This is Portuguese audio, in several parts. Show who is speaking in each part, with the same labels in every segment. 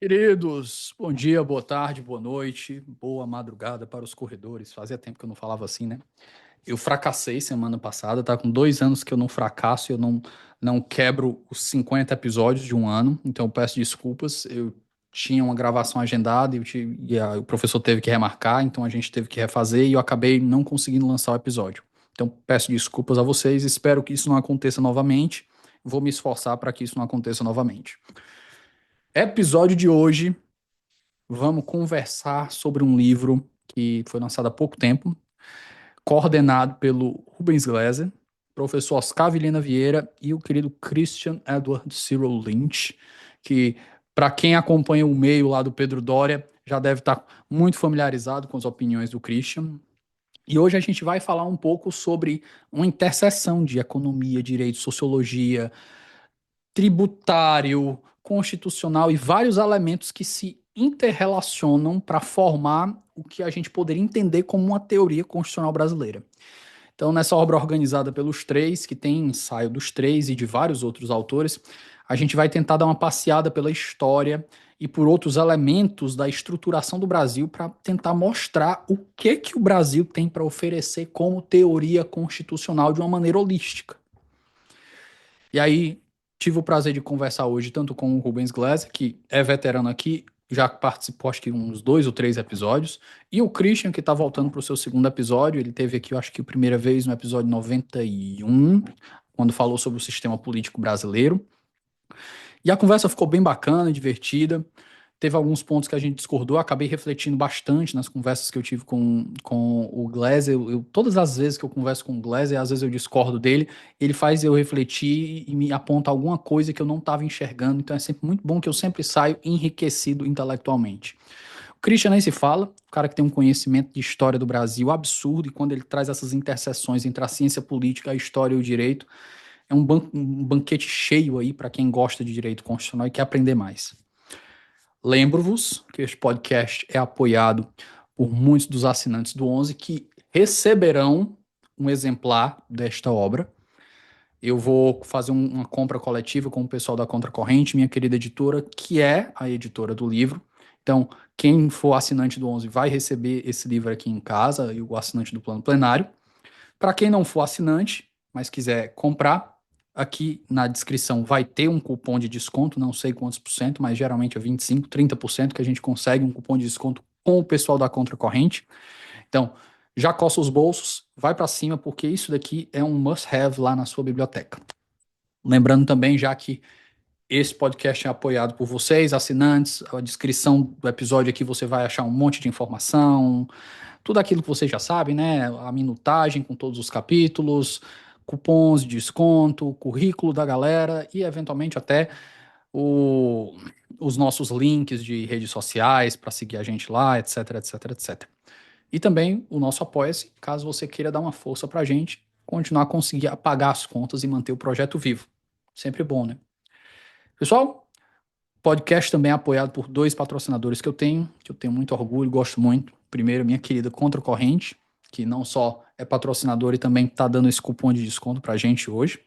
Speaker 1: Queridos, bom dia, boa tarde, boa noite, boa madrugada para os corredores. Fazia tempo que eu não falava assim, né? Eu fracassei semana passada, tá com 2 anos que eu não fracasso, eu não quebro os 50 episódios de um ano, então eu peço desculpas. Eu tinha uma gravação agendada o professor teve que remarcar, então a gente teve que refazer e eu acabei não conseguindo lançar o episódio. Então peço desculpas a vocês, espero que isso não aconteça novamente. Vou me esforçar para que isso não aconteça novamente. Episódio de hoje. Vamos conversar sobre um livro que foi lançado há pouco tempo, coordenado pelo Rubens Gleiser, professor Oscar Vilhena Vieira e o querido Christian Edward Cyril Lynch, que, para quem acompanha o meio lá do Pedro Doria, já deve estar muito familiarizado com as opiniões do Christian. E hoje a gente vai falar um pouco sobre uma interseção de economia, direito, sociologia, tributário, constitucional e vários elementos que se interrelacionam para formar o que a gente poderia entender como uma teoria constitucional brasileira. Então, nessa obra organizada pelos três, que tem ensaio dos três e de vários outros autores, a gente vai tentar dar uma passeada pela história e por outros elementos da estruturação do Brasil para tentar mostrar o que o Brasil tem para oferecer como teoria constitucional de uma maneira holística. E aí, tive o prazer de conversar hoje tanto com o Rubens Gleiser, que é veterano aqui, já participou acho que uns 2 ou 3 episódios, e o Christian, que está voltando para o seu segundo episódio. Ele teve aqui, eu acho que a primeira vez no episódio 91, quando falou sobre o sistema político brasileiro. E a conversa ficou bem bacana, divertida. Teve alguns pontos que a gente discordou, acabei refletindo bastante nas conversas que eu tive com o Gleiser. Todas as vezes que eu converso com o Gleiser, às vezes eu discordo dele, ele faz eu refletir e me aponta alguma coisa que eu não estava enxergando, então é sempre muito bom que eu sempre saio enriquecido intelectualmente. O Christian nem se fala, o cara que tem um conhecimento de história do Brasil absurdo, e quando ele traz essas interseções entre a ciência política, a história e o direito, é um banquete cheio aí para quem gosta de direito constitucional e quer aprender mais. Lembro-vos que este podcast é apoiado por muitos dos assinantes do 11 que receberão um exemplar desta obra. Eu vou fazer uma compra coletiva com o pessoal da Contracorrente, minha querida editora, que é a editora do livro. Então, quem for assinante do 11 vai receber esse livro aqui em casa, e o assinante do plano plenário. Para quem não for assinante, mas quiser comprar, aqui na descrição vai ter um cupom de desconto, não sei quantos por cento, mas geralmente é 25, 30% que a gente consegue um cupom de desconto com o pessoal da Contracorrente. Então, já coça os bolsos, vai para cima, porque isso daqui é um must-have lá na sua biblioteca. Lembrando também, já que esse podcast é apoiado por vocês, assinantes, a descrição do episódio aqui você vai achar um monte de informação, tudo aquilo que vocês já sabem, né? A minutagem com todos os capítulos, cupons de desconto, currículo da galera e, eventualmente, até o, os nossos links de redes sociais para seguir a gente lá, etc, etc, etc. E também o nosso Apoia-se, caso você queira dar uma força para a gente, continuar a conseguir pagar as contas e manter o projeto vivo. Sempre bom, né? Pessoal, podcast também é apoiado por 2 patrocinadores que eu tenho muito orgulho, gosto muito. Primeiro, minha querida Contracorrente, que não só é patrocinador e também está dando esse cupom de desconto para a gente hoje.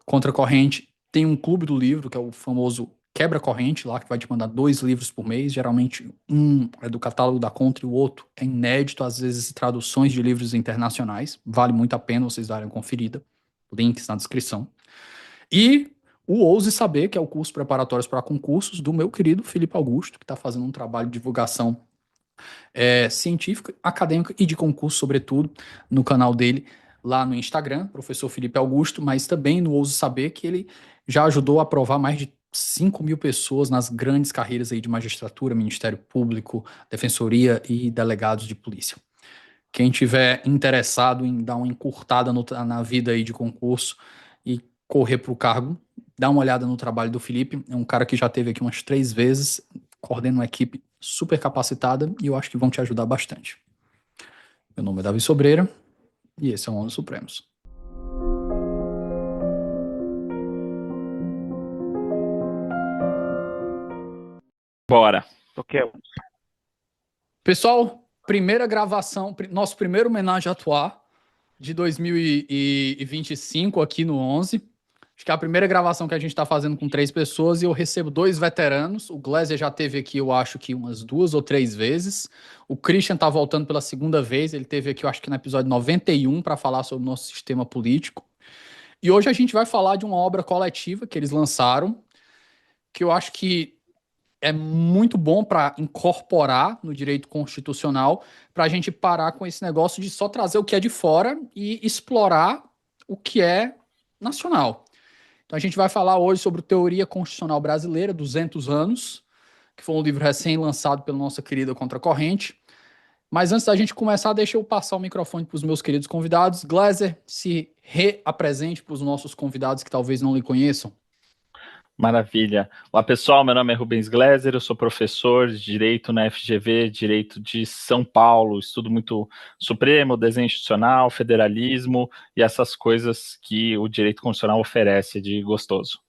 Speaker 1: Contracorrente tem um clube do livro, que é o famoso Quebra-Corrente, lá que vai te mandar 2 livros por mês. Geralmente um é do catálogo da Contra e o outro é inédito, às vezes traduções de livros internacionais. Vale muito a pena vocês darem uma conferida. Links na descrição. E o Ouse Saber, que é o curso preparatório para concursos do meu querido Felipe Augusto, que está fazendo um trabalho de divulgação científica, acadêmica e de concurso, sobretudo, no canal dele lá no Instagram, professor Felipe Augusto, mas também no Ouse Saber, que ele já ajudou a aprovar mais de 5 mil pessoas nas grandes carreiras aí de magistratura, Ministério Público, Defensoria e delegados de polícia. Quem tiver interessado em dar uma encurtada na vida aí de concurso e correr para o cargo, dá uma olhada no trabalho do Felipe. É um cara que já teve aqui umas 3 vezes, coordena uma equipe super capacitada e eu acho que vão te ajudar bastante. Meu nome é Davi Sobreira e esse é o ONU Supremos.
Speaker 2: Bora. Toquemos.
Speaker 1: Pessoal, primeira gravação, nosso primeiro homenagem a atuar de 2025 aqui no 11. Acho que é a primeira gravação que a gente está fazendo com 3 pessoas e eu recebo 2 veteranos. O Gleiser já teve aqui, eu acho que umas 2 ou 3 vezes. O Christian está voltando pela segunda vez. Ele teve aqui, eu acho que no episódio 91, para falar sobre o nosso sistema político. E hoje a gente vai falar de uma obra coletiva que eles lançaram, que eu acho que é muito bom para incorporar no direito constitucional, para a gente parar com esse negócio de só trazer o que é de fora e explorar o que é nacional. Então a gente vai falar hoje sobre Teoria Constitucional Brasileira, 200 anos, que foi um livro recém-lançado pela nossa querida Contracorrente. Mas antes da gente começar, deixa eu passar o microfone para os meus queridos convidados. Gleiser, se reapresente para os nossos convidados que talvez não lhe conheçam.
Speaker 2: Maravilha. Olá, pessoal, meu nome é Rubens Gleiser, eu sou professor de Direito na FGV, Direito de São Paulo, estudo muito Supremo, desenho institucional, federalismo e essas coisas que o direito constitucional oferece de gostoso.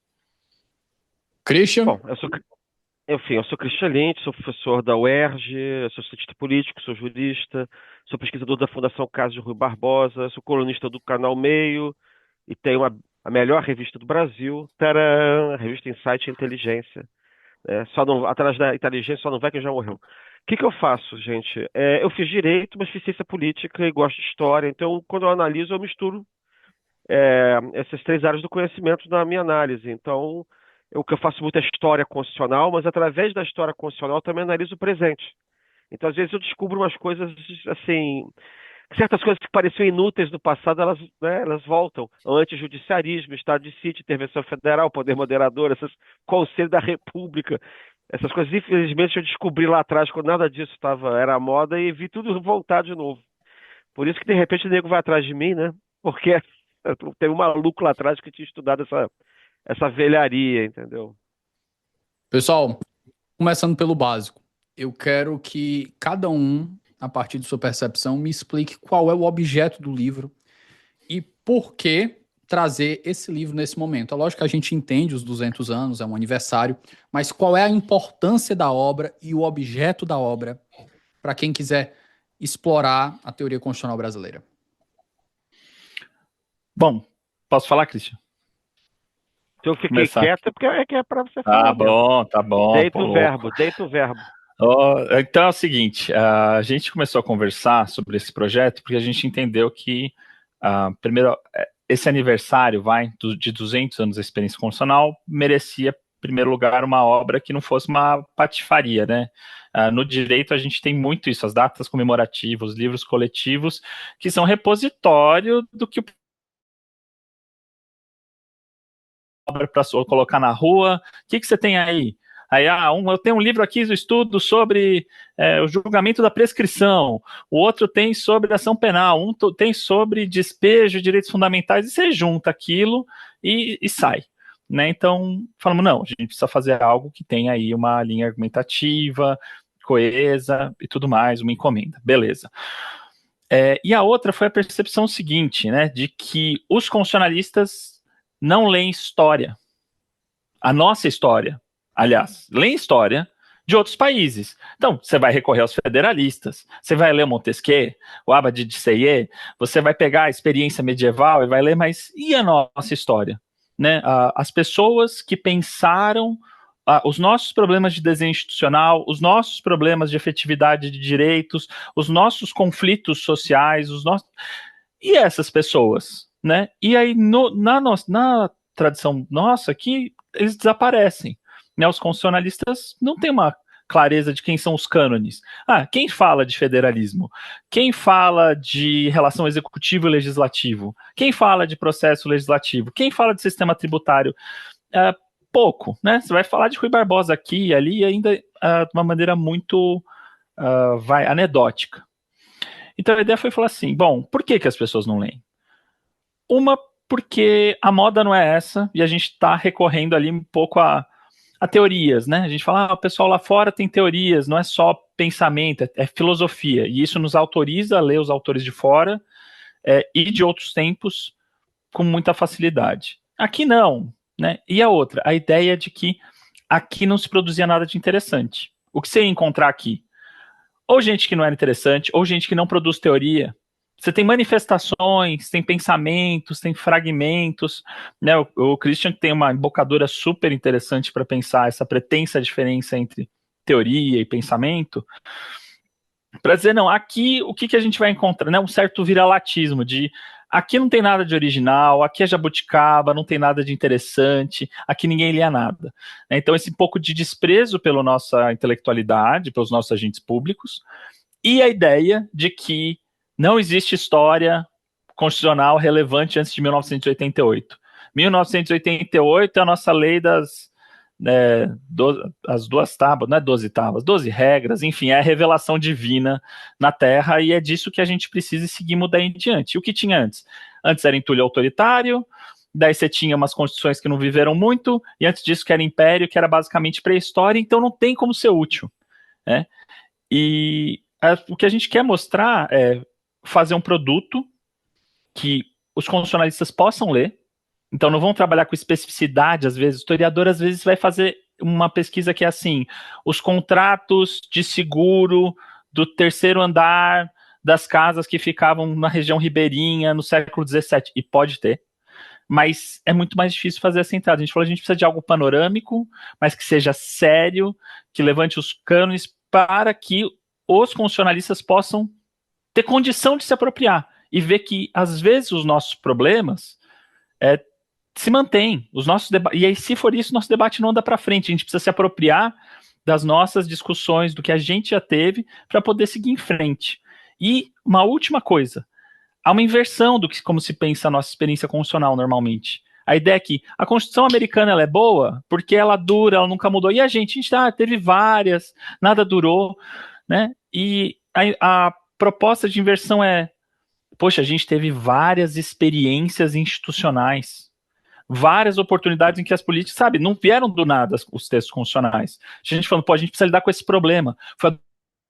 Speaker 1: Christian?
Speaker 3: Bom, eu sou Christian Lintz, sou professor da UERJ, sou cientista político, sou jurista, sou pesquisador da Fundação Caso de Rui Barbosa, sou colunista do Canal Meio e tenho a melhor revista do Brasil, tcharam, a revista Insight e Inteligência. Atrás da inteligência só não vai quem já morreu. O que eu faço, gente? Eu fiz direito, mas fiz ciência política e gosto de história, então quando eu analiso eu misturo essas 3 áreas do conhecimento na minha análise. Então, o que eu faço muito é história constitucional, mas através da história constitucional eu também analiso o presente. Então, às vezes eu descubro umas coisas, assim, certas coisas que pareciam inúteis no passado, elas voltam. Antijudiciarismo, Estado de sítio, intervenção federal, poder moderador, Conselho da República. Essas coisas, infelizmente, eu descobri lá atrás, quando nada disso era moda, e vi tudo voltar de novo. Por isso que, de repente, o nego vai atrás de mim, né? Porque tem um maluco lá atrás que tinha estudado essa velharia, entendeu?
Speaker 1: Pessoal, começando pelo básico. Eu quero que cada um, a partir de sua percepção, me explique qual é o objeto do livro e por que trazer esse livro nesse momento. É lógico que a gente entende os 200 anos, é um aniversário, mas qual é a importância da obra e o objeto da obra para quem quiser explorar a teoria constitucional brasileira?
Speaker 2: Bom, posso falar, Christian?
Speaker 3: Se eu fiquei quieto, é porque é para você falar.
Speaker 2: Tá bom.
Speaker 3: Deita o verbo.
Speaker 2: Então é o seguinte, a gente começou a conversar sobre esse projeto porque a gente entendeu que, primeiro, esse aniversário de 200 anos da experiência constitucional merecia, em primeiro lugar, uma obra que não fosse uma patifaria, né? No direito a gente tem muito isso, as datas comemorativas, os livros coletivos, que são repositório do que o obra para colocar na rua. O que você tem aí? Aí, eu tenho um livro aqui do estudo sobre o julgamento da prescrição, o outro tem sobre ação penal, um tem sobre despejo de direitos fundamentais, e você junta aquilo e sai. Né? Então, falamos, não, a gente precisa fazer algo que tenha aí uma linha argumentativa, coesa e tudo mais, uma encomenda. Beleza. E a outra foi a percepção seguinte, né, de que os constitucionalistas não leem história. A nossa história, aliás, leem história de outros países. Então, você vai recorrer aos federalistas, você vai ler o Montesquieu, o Abad de Seye, você vai pegar a experiência medieval e vai ler, mas e a nossa história? Né? As pessoas que pensaram os nossos problemas de desenho institucional, os nossos problemas de efetividade de direitos, os nossos conflitos sociais, e essas pessoas, né? E aí, na tradição nossa aqui, eles desaparecem. Né? Os constitucionalistas não têm uma clareza de quem são os cânones. Quem fala de federalismo? Quem fala de relação executivo e legislativo? Quem fala de processo legislativo? Quem fala de sistema tributário? Pouco, né? Você vai falar de Rui Barbosa aqui e ali, ainda de uma maneira muito anedótica. Então a ideia foi falar assim, bom, por que as pessoas não leem? Uma, porque a moda não é essa, e a gente está recorrendo ali um pouco a teorias, né? A gente fala, o pessoal lá fora tem teorias, não é só pensamento, é filosofia, e isso nos autoriza a ler os autores de fora e de outros tempos com muita facilidade. Aqui não, né? E a outra, a ideia de que aqui não se produzia nada de interessante. O que você ia encontrar aqui? Ou gente que não era interessante, ou gente que não produz teoria. você tem manifestações, tem pensamentos, tem fragmentos, né? O Christian tem uma embocadura super interessante para pensar essa pretensa diferença entre teoria e pensamento, para dizer, não, aqui o que a gente vai encontrar, né? Um certo viralatismo de aqui não tem nada de original, aqui é jabuticaba, não tem nada de interessante, aqui ninguém lia nada. Então, esse pouco de desprezo pela nossa intelectualidade, pelos nossos agentes públicos, e a ideia de que não existe história constitucional relevante antes de 1988. 1988 é a nossa lei das as 2 tábuas, não é 12 tábuas, 12 regras, enfim, é a revelação divina na Terra e é disso que a gente precisa seguir mudar em diante. E o que tinha antes? Antes era entulho autoritário, daí você tinha umas constituições que não viveram muito, e antes disso que era império, que era basicamente pré-história, então não tem como ser útil, né? E o que a gente quer mostrar é fazer um produto que os constitucionalistas possam ler, então não vão trabalhar com especificidade, às vezes, o historiador às vezes vai fazer uma pesquisa que é assim, os contratos de seguro do terceiro andar das casas que ficavam na região ribeirinha no século XVII, e pode ter, mas é muito mais difícil fazer essa entrada. A gente falou, a gente precisa de algo panorâmico, mas que seja sério, que levante os cânones para que os constitucionalistas possam ter condição de se apropriar e ver que, às vezes, os nossos problemas se mantêm. E aí, se for isso, nosso debate não anda para frente. A gente precisa se apropriar das nossas discussões, do que a gente já teve, para poder seguir em frente. E uma última coisa, há uma inversão do que como se pensa a nossa experiência constitucional normalmente. A ideia é que a Constituição americana ela é boa porque ela dura, ela nunca mudou. E a gente teve várias, nada durou, né? E a proposta de inversão é, poxa, a gente teve várias experiências institucionais, várias oportunidades em que as políticas, sabe, não vieram do nada os textos constitucionais. A gente falando, pô, a gente precisa lidar com esse problema. Foi a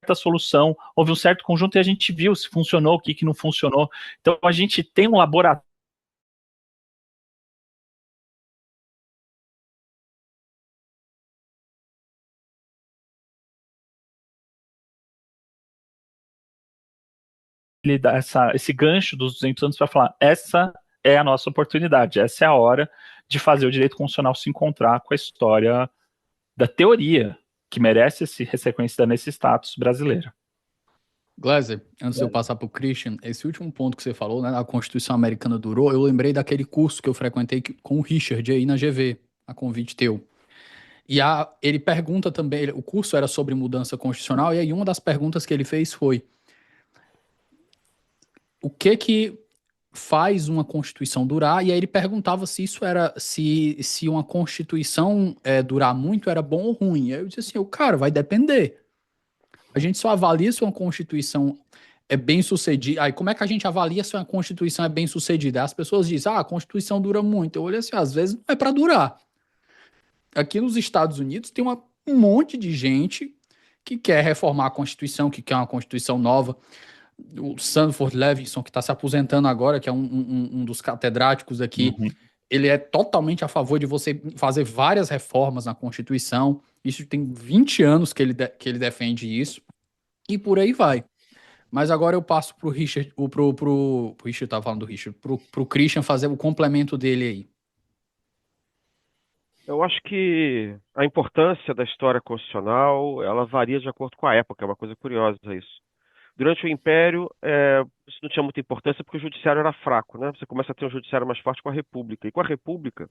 Speaker 2: certa solução, houve um certo conjunto e a gente viu se funcionou, o que não funcionou. Então a gente tem um laboratório dá esse gancho dos 200 anos para falar, essa é a nossa oportunidade, essa é a hora de fazer o direito constitucional se encontrar com a história da teoria, que merece ser reconhecida nesse status brasileiro.
Speaker 1: Gleiser, antes de eu passar para o Christian, esse último ponto que você falou, né, a Constituição Americana durou, eu lembrei daquele curso que eu frequentei com o Richard aí na GV, a convite teu. E ele pergunta também, o curso era sobre mudança constitucional, e aí uma das perguntas que ele fez foi: o que faz uma Constituição durar? E aí ele perguntava se isso era, se uma Constituição durar muito era bom ou ruim. E aí eu disse assim, cara, vai depender. A gente só avalia se uma Constituição é bem sucedida. Aí como é que a gente avalia se uma Constituição é bem sucedida? As pessoas dizem, a Constituição dura muito. Eu olho assim, às vezes não é para durar. Aqui nos Estados Unidos tem um monte de gente que quer reformar a Constituição, que quer uma Constituição nova. O Sanford Levinson, que está se aposentando agora, que é um dos catedráticos aqui, ele é totalmente a favor de você fazer várias reformas na Constituição. Isso tem 20 anos que ele defende isso. E por aí vai. Mas agora eu passo pro Richard, pro Richard, tava falando do Richard, pro Christian fazer o complemento dele aí.
Speaker 3: Eu acho que a importância da história constitucional, ela varia de acordo com a época, é uma coisa curiosa isso. Durante o Império, isso não tinha muita importância porque o judiciário era fraco, né? Você começa a ter um judiciário mais forte com a República. E com a República,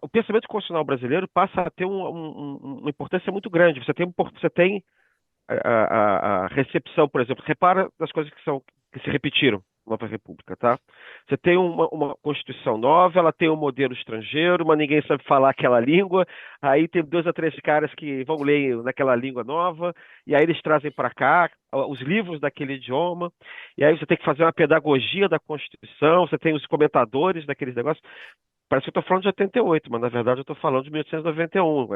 Speaker 3: o pensamento constitucional brasileiro passa a ter uma importância muito grande. Você tem a recepção, por exemplo, repara das coisas que se repetiram na Nova República, tá? Você tem uma Constituição nova, ela tem um modelo estrangeiro, mas ninguém sabe falar aquela língua, aí tem 2 ou 3 caras que vão ler naquela língua nova, e aí eles trazem para cá os livros daquele idioma, e aí você tem que fazer uma pedagogia da Constituição, você tem os comentadores daqueles negócios. Parece que eu estou falando de 88, mas na verdade eu estou falando de 1891.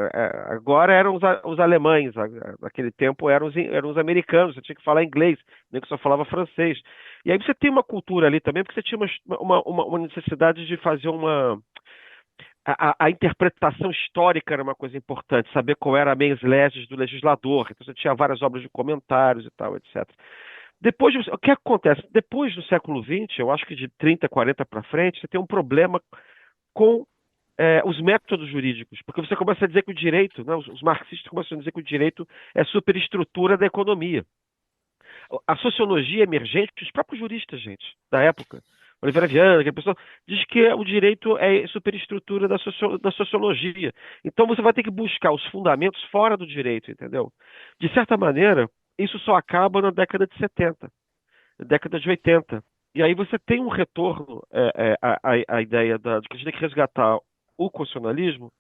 Speaker 3: Agora eram os alemães, naquele tempo eram os americanos, você tinha que falar inglês, nem que só falava francês. E aí você tem uma cultura ali também, porque você tinha uma necessidade de fazer a interpretação histórica era uma coisa importante, saber qual era a mens legis do legislador. Então você tinha várias obras de comentários e tal, etc. O que acontece? Depois do século XX, eu acho que de 30, 40 para frente, você tem um problema com os métodos jurídicos, porque você começa a dizer que o direito, né, os marxistas começam a dizer que o direito é superestrutura da economia. A sociologia emergente, os próprios juristas, gente, da época, Oliveira Viana, que a pessoa diz que o direito é superestrutura da sociologia. Então você vai ter que buscar os fundamentos fora do direito, entendeu? De certa maneira, isso só acaba na década de 70, na década de 80. E aí você tem um retorno à ideia de que a gente tem que resgatar o constitucionalismo,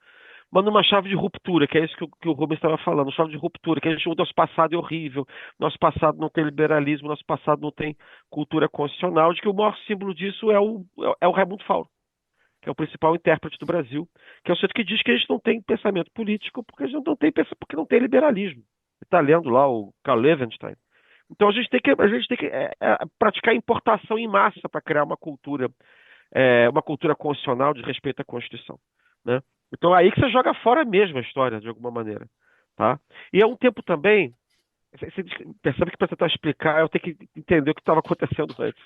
Speaker 3: mas numa chave de ruptura, que é isso que o Rubens estava falando, chave de ruptura, que a gente, o nosso passado é horrível, nosso passado não tem liberalismo, nosso passado não tem cultura constitucional, de que o maior símbolo disso é o Raimundo Fauro, que é o principal intérprete do Brasil, que é o sujeito que diz que a gente não tem pensamento político porque a gente porque não tem liberalismo. Ele está lendo lá o Karl Levenstein. Então a gente tem que praticar importação em massa para criar uma cultura constitucional de respeito à Constituição, né? Então é aí que você joga fora mesmo a história, de alguma maneira, tá? E é um tempo também, você percebe que para tentar explicar, eu tenho que entender o que estava acontecendo antes.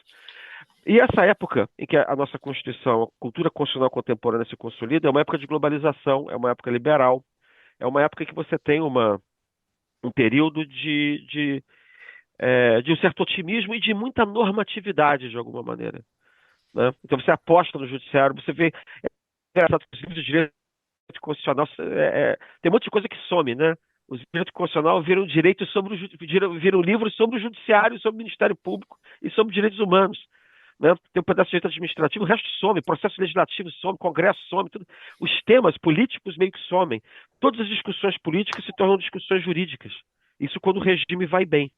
Speaker 3: E essa época em que a nossa Constituição, a cultura constitucional contemporânea se consolida, é uma época de globalização, é uma época liberal, é uma época em que você tem um período de um certo otimismo e de muita normatividade, de alguma maneira, né? Então você aposta no judiciário, você vê, engraçado que os livros de direito constitucional tem um monte de coisa que some, né? Os direito constitucional viram direito viram livros sobre o judiciário, sobre o Ministério Público e sobre direitos humanos, né? Tem um pedaço de direito administrativo, o resto some, processo legislativo some, Congresso some, tudo. Os temas políticos meio que somem. Todas as discussões políticas se tornam discussões jurídicas. Isso quando o regime vai bem.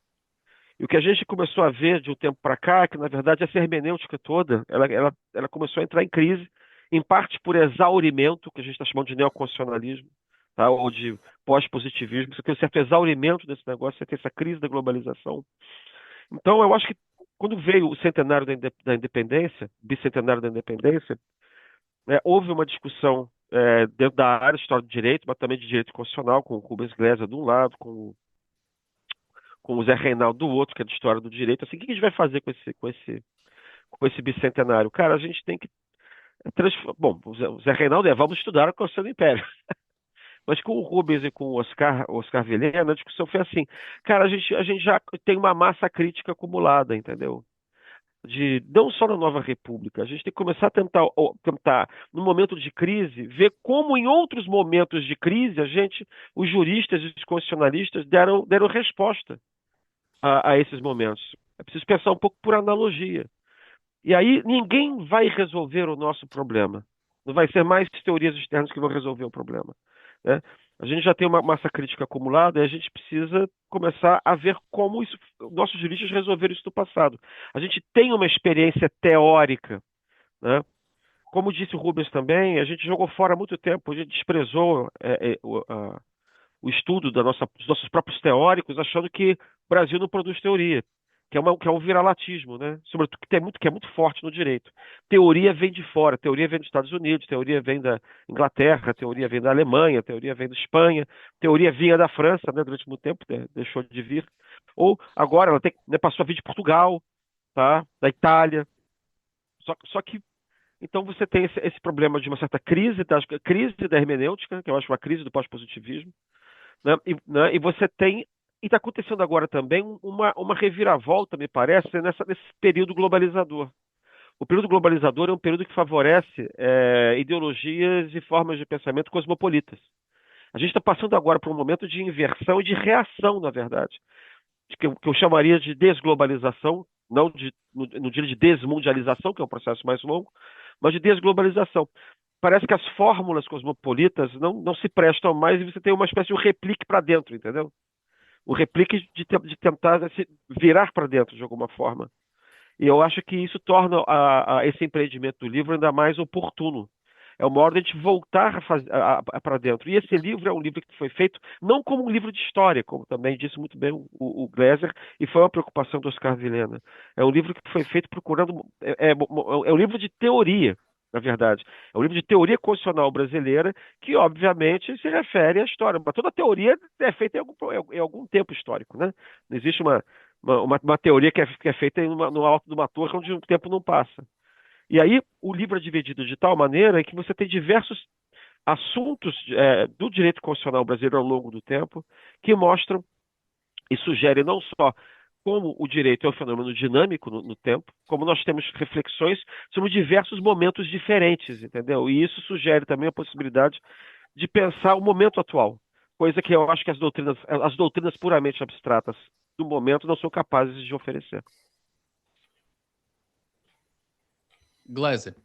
Speaker 3: E o que a gente começou a ver de um tempo para cá, é que na verdade essa hermenêutica toda, ela começou a entrar em crise, em parte por exaurimento, que a gente está chamando de neoconstitucionalismo, tá? Ou de pós-positivismo. Você tem um certo exaurimento desse negócio, você tem essa crise da globalização. Então, eu acho que quando veio o centenário da independência, bicentenário da independência, houve uma discussão dentro da área de história do direito, mas também de direito constitucional, com o Rubens Gléser de um lado, com o Zé Reinaldo do outro, que é de história do direito. Assim, o que a gente vai fazer com esse bicentenário? Cara, a gente tem que bom, o Zé Reinaldo vamos estudar a Constituição do Império. Mas com o Rubens e com o Oscar Vilhena, a discussão foi assim, cara, a gente já tem uma massa crítica acumulada, entendeu? Não só na Nova República, a gente tem que começar a tentar, no momento de crise, ver como em outros momentos de crise, os juristas e os constitucionalistas deram resposta a esses momentos. É preciso pensar um pouco por analogia. E aí ninguém vai resolver o nosso problema. Não vai ser mais teorias externas que vão resolver o problema, né? A gente já tem uma massa crítica acumulada e a gente precisa começar a ver como nossos juristas resolveram isso no passado. A gente tem uma experiência teórica, né? Como disse o Rubens também, a gente jogou fora há muito tempo, a gente desprezou o estudo dos nossos próprios teóricos, achando que o Brasil não produz teoria, que é um viralatismo, né? Sobretudo que é muito forte no direito. Teoria vem de fora, teoria vem dos Estados Unidos, teoria vem da Inglaterra, teoria vem da Alemanha, teoria vem da Espanha, teoria vinha da França, né? Durante muito tempo, né? Deixou de vir. Ou agora ela passou a vir de Portugal, tá? Da Itália. Só que então você tem esse problema de uma certa crise da hermenêutica, que eu acho uma crise do pós-positivismo, né? E você tem, e está acontecendo agora também uma reviravolta, me parece, nesse período globalizador. O período globalizador é um período que favorece ideologias e formas de pensamento cosmopolitas. A gente está passando agora por um momento de inversão e de reação, na verdade, que eu chamaria de desglobalização, não no dia de desmundialização, que é um processo mais longo, mas de desglobalização. Parece que as fórmulas cosmopolitas não se prestam mais e você tem uma espécie de um replique para dentro, entendeu? O replique de tentar se virar para dentro de alguma forma. E eu acho que isso torna esse empreendimento do livro ainda mais oportuno. É uma hora de a gente voltar para dentro. E esse livro é um livro que foi feito não como um livro de história, como também disse muito bem o Gleiser, e foi uma preocupação do Oscar Vilhena. É um livro que foi feito procurando... É um livro de teoria, na verdade. É um livro de teoria constitucional brasileira que, obviamente, se refere à história. Mas toda teoria é feita em algum tempo histórico, né? Não existe uma teoria que é feita no alto de uma torre onde o tempo não passa. E aí o livro é dividido de tal maneira que você tem diversos assuntos do direito constitucional brasileiro ao longo do tempo que mostram e sugerem não só como o direito é um fenômeno dinâmico no tempo, como nós temos reflexões sobre diversos momentos diferentes, entendeu? E isso sugere também a possibilidade de pensar o momento atual, coisa que eu acho que as doutrinas puramente abstratas do momento não são capazes de oferecer.
Speaker 1: Gleiser,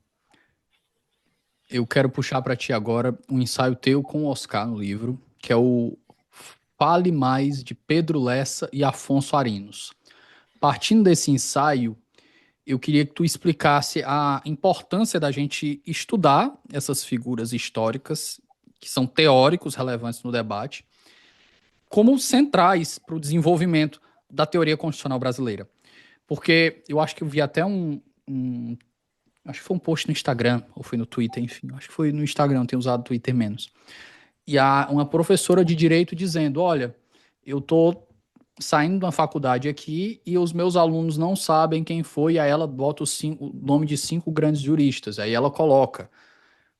Speaker 1: eu quero puxar para ti agora um ensaio teu com o Oscar no livro, que é o Fale Mais, de Pedro Lessa e Afonso Arinos. Partindo desse ensaio, eu queria que tu explicasse a importância da gente estudar essas figuras históricas, que são teóricos relevantes no debate, como centrais para o desenvolvimento da teoria constitucional brasileira. Porque eu acho que eu vi até acho que foi um post no Instagram, ou foi no Twitter, enfim. Acho que foi no Instagram, tenho usado o Twitter menos. E há uma professora de direito dizendo, olha, eu tô saindo de uma faculdade aqui e os meus alunos não sabem quem foi, aí ela bota o nome de 5 grandes juristas, aí ela coloca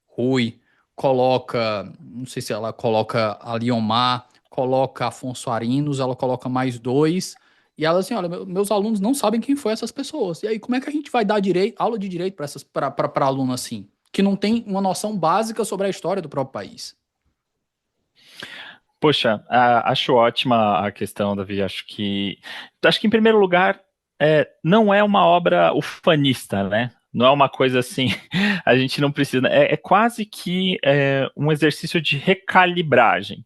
Speaker 1: Rui, coloca, não sei se ela coloca Aliomar, coloca Afonso Arinos, ela coloca mais 2, e ela assim, olha, meus alunos não sabem quem foi essas pessoas, e aí como é que a gente vai dar aula de direito para aluno assim, que não tem uma noção básica sobre a história do próprio país?
Speaker 2: Poxa, acho ótima a questão, Davi. Acho que em primeiro lugar, não é uma obra ufanista, né? Não é uma coisa assim, a gente não precisa. É quase que um exercício de recalibragem,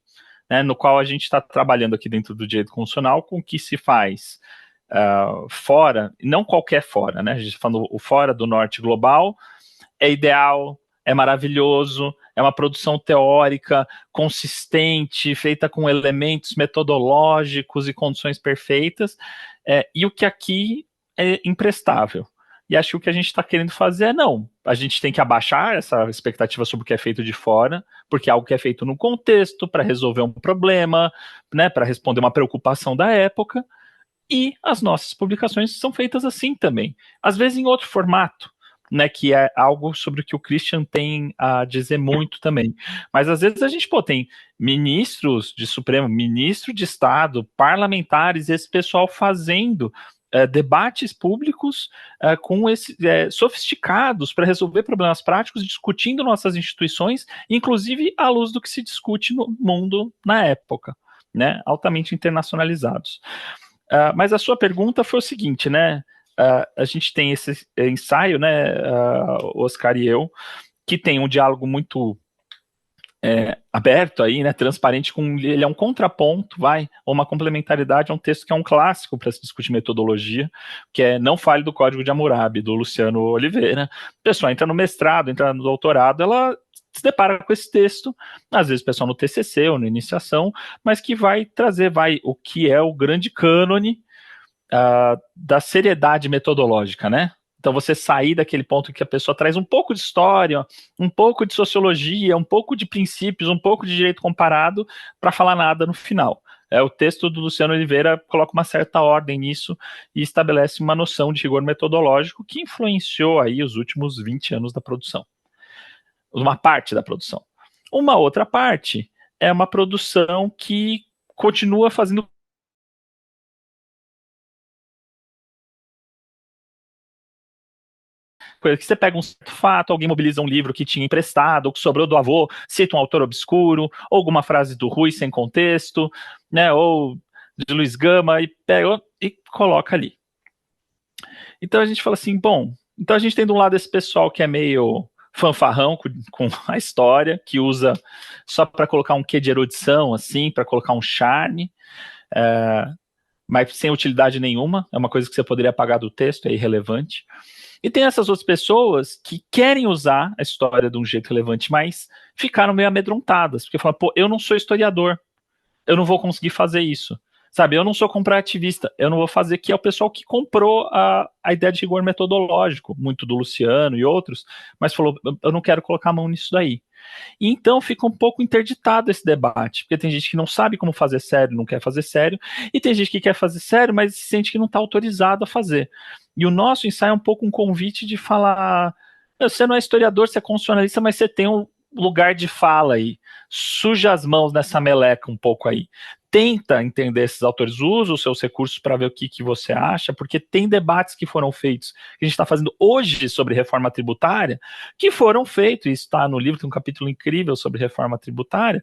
Speaker 2: né? No qual a gente está trabalhando aqui dentro do direito constitucional com o que se faz fora, não qualquer fora, né? A gente está falando o fora do norte global, é ideal, é maravilhoso, é uma produção teórica consistente, feita com elementos metodológicos e condições perfeitas, e o que aqui é imprestável. E acho que o que a gente está querendo fazer não. A gente tem que abaixar essa expectativa sobre o que é feito de fora, porque é algo que é feito no contexto, para resolver um problema, né, para responder uma preocupação da época, e as nossas publicações são feitas assim também. Às vezes em outro formato, né, que é algo sobre o que o Christian tem a dizer muito também. Mas às vezes a gente tem ministros de Supremo, ministro de Estado, parlamentares, esse pessoal fazendo debates públicos sofisticados para resolver problemas práticos, discutindo nossas instituições, inclusive à luz do que se discute no mundo na época, né, altamente internacionalizados. Mas a sua pergunta foi o seguinte, né? A gente tem esse ensaio, né, Oscar e eu, que tem um diálogo muito aberto aí, né, transparente, ele é um contraponto, ou uma complementaridade a um texto que é um clássico para se discutir metodologia, que é Não Fale do Código de Hammurabi, do Luciano Oliveira. O pessoal entra no mestrado, entra no doutorado, ela se depara com esse texto, às vezes o pessoal no TCC ou na iniciação, mas que vai trazer o que é o grande cânone da seriedade metodológica, né? Então você sair daquele ponto que a pessoa traz um pouco de história, um pouco de sociologia, um pouco de princípios, um pouco de direito comparado, para falar nada no final. O texto do Luciano Oliveira coloca uma certa ordem nisso e estabelece uma noção de rigor metodológico que influenciou aí os últimos 20 anos da produção. Uma parte da produção. Uma outra parte é uma produção que continua fazendo coisa que você pega um certo fato, alguém mobiliza um livro que tinha emprestado, ou que sobrou do avô, cita um autor obscuro, ou alguma frase do Rui sem contexto, né, ou de Luiz Gama, e pega e coloca ali. Então a gente fala assim, bom, então a gente tem de um lado esse pessoal que é meio fanfarrão com a história, que usa só para colocar um quê de erudição, assim, para colocar um charme, mas sem utilidade nenhuma, é uma coisa que você poderia apagar do texto, é irrelevante. E tem essas outras pessoas que querem usar a história de um jeito relevante, mas ficaram meio amedrontadas, porque falam, pô, eu não sou historiador, eu não vou conseguir fazer isso. Sabe, eu não sou comparativista, eu não vou fazer que é o pessoal que comprou a ideia de rigor metodológico, muito do Luciano e outros, mas falou, eu não quero colocar a mão nisso daí. E então fica um pouco interditado esse debate, porque tem gente que não sabe como fazer sério, não quer fazer sério, e tem gente que quer fazer sério, mas se sente que não está autorizado a fazer. E o nosso ensaio é um pouco um convite de falar, você não é historiador, você é constitucionalista, mas você tem um lugar de fala aí, suja as mãos nessa meleca um pouco aí. Tenta entender esses autores, usa os seus recursos para ver o que você acha, porque tem debates que foram feitos, que a gente está fazendo hoje sobre reforma tributária, que foram feitos, e está no livro, tem um capítulo incrível sobre reforma tributária,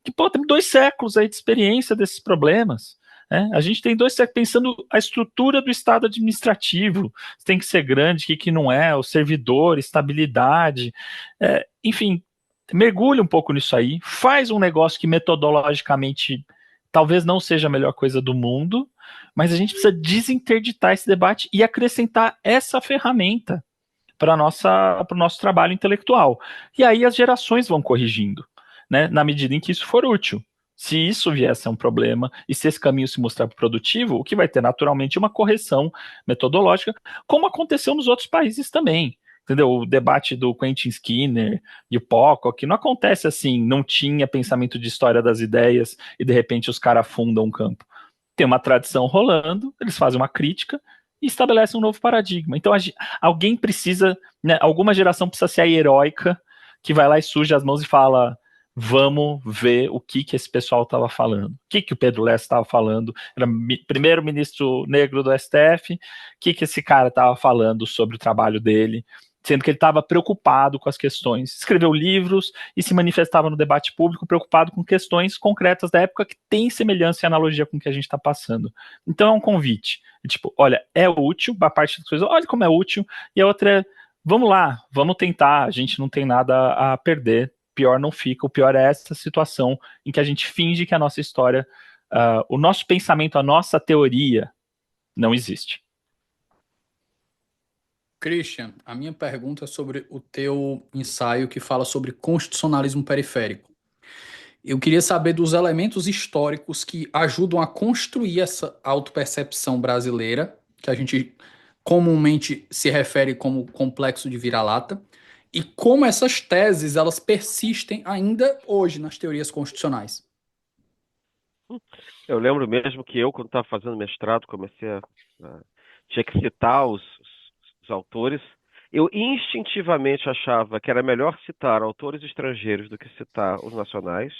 Speaker 2: que pô, tem 2 séculos aí de experiência desses problemas. Né? A gente tem 2 séculos pensando a estrutura do Estado administrativo, tem que ser grande, o que não é, o servidor, estabilidade, enfim, mergulha um pouco nisso aí, faz um negócio que metodologicamente talvez não seja a melhor coisa do mundo, mas a gente precisa desinterditar esse debate e acrescentar essa ferramenta para o nosso trabalho intelectual. E aí as gerações vão corrigindo, né, na medida em que isso for útil. Se isso vier a ser um problema e se esse caminho se mostrar produtivo, o que vai ter naturalmente uma correção metodológica, como aconteceu nos outros países também. Entendeu? O debate do Quentin Skinner e o Pocock não acontece assim, não tinha pensamento de história das ideias e de repente os caras fundam um campo. Tem uma tradição rolando, eles fazem uma crítica e estabelecem um novo paradigma. Então alguém precisa, né, alguma geração precisa ser a heróica que vai lá e suja as mãos e fala: vamos ver o que esse pessoal estava falando. O que o Pedro Lessa estava falando? Era primeiro-ministro negro do STF. O que esse cara estava falando sobre o trabalho dele? Sendo que ele estava preocupado com as questões, escreveu livros e se manifestava no debate público preocupado com questões concretas da época que tem semelhança e analogia com o que a gente está passando. Então é um convite, tipo, olha, é útil, a parte das coisas, olha como é útil, e a outra é, vamos lá, vamos tentar, a gente não tem nada a perder, pior não fica, o pior é essa situação em que a gente finge que a nossa história, o nosso pensamento, a nossa teoria não existe.
Speaker 1: Christian, a minha pergunta é sobre o teu ensaio que fala sobre constitucionalismo periférico. Eu queria saber dos elementos históricos que ajudam a construir essa autopercepção brasileira, que a gente comumente se refere como complexo de vira-lata, e como essas teses elas persistem ainda hoje nas teorias constitucionais.
Speaker 3: Eu lembro mesmo que eu, quando estava fazendo mestrado, tinha que citar os autores. Eu instintivamente achava que era melhor citar autores estrangeiros do que citar os nacionais.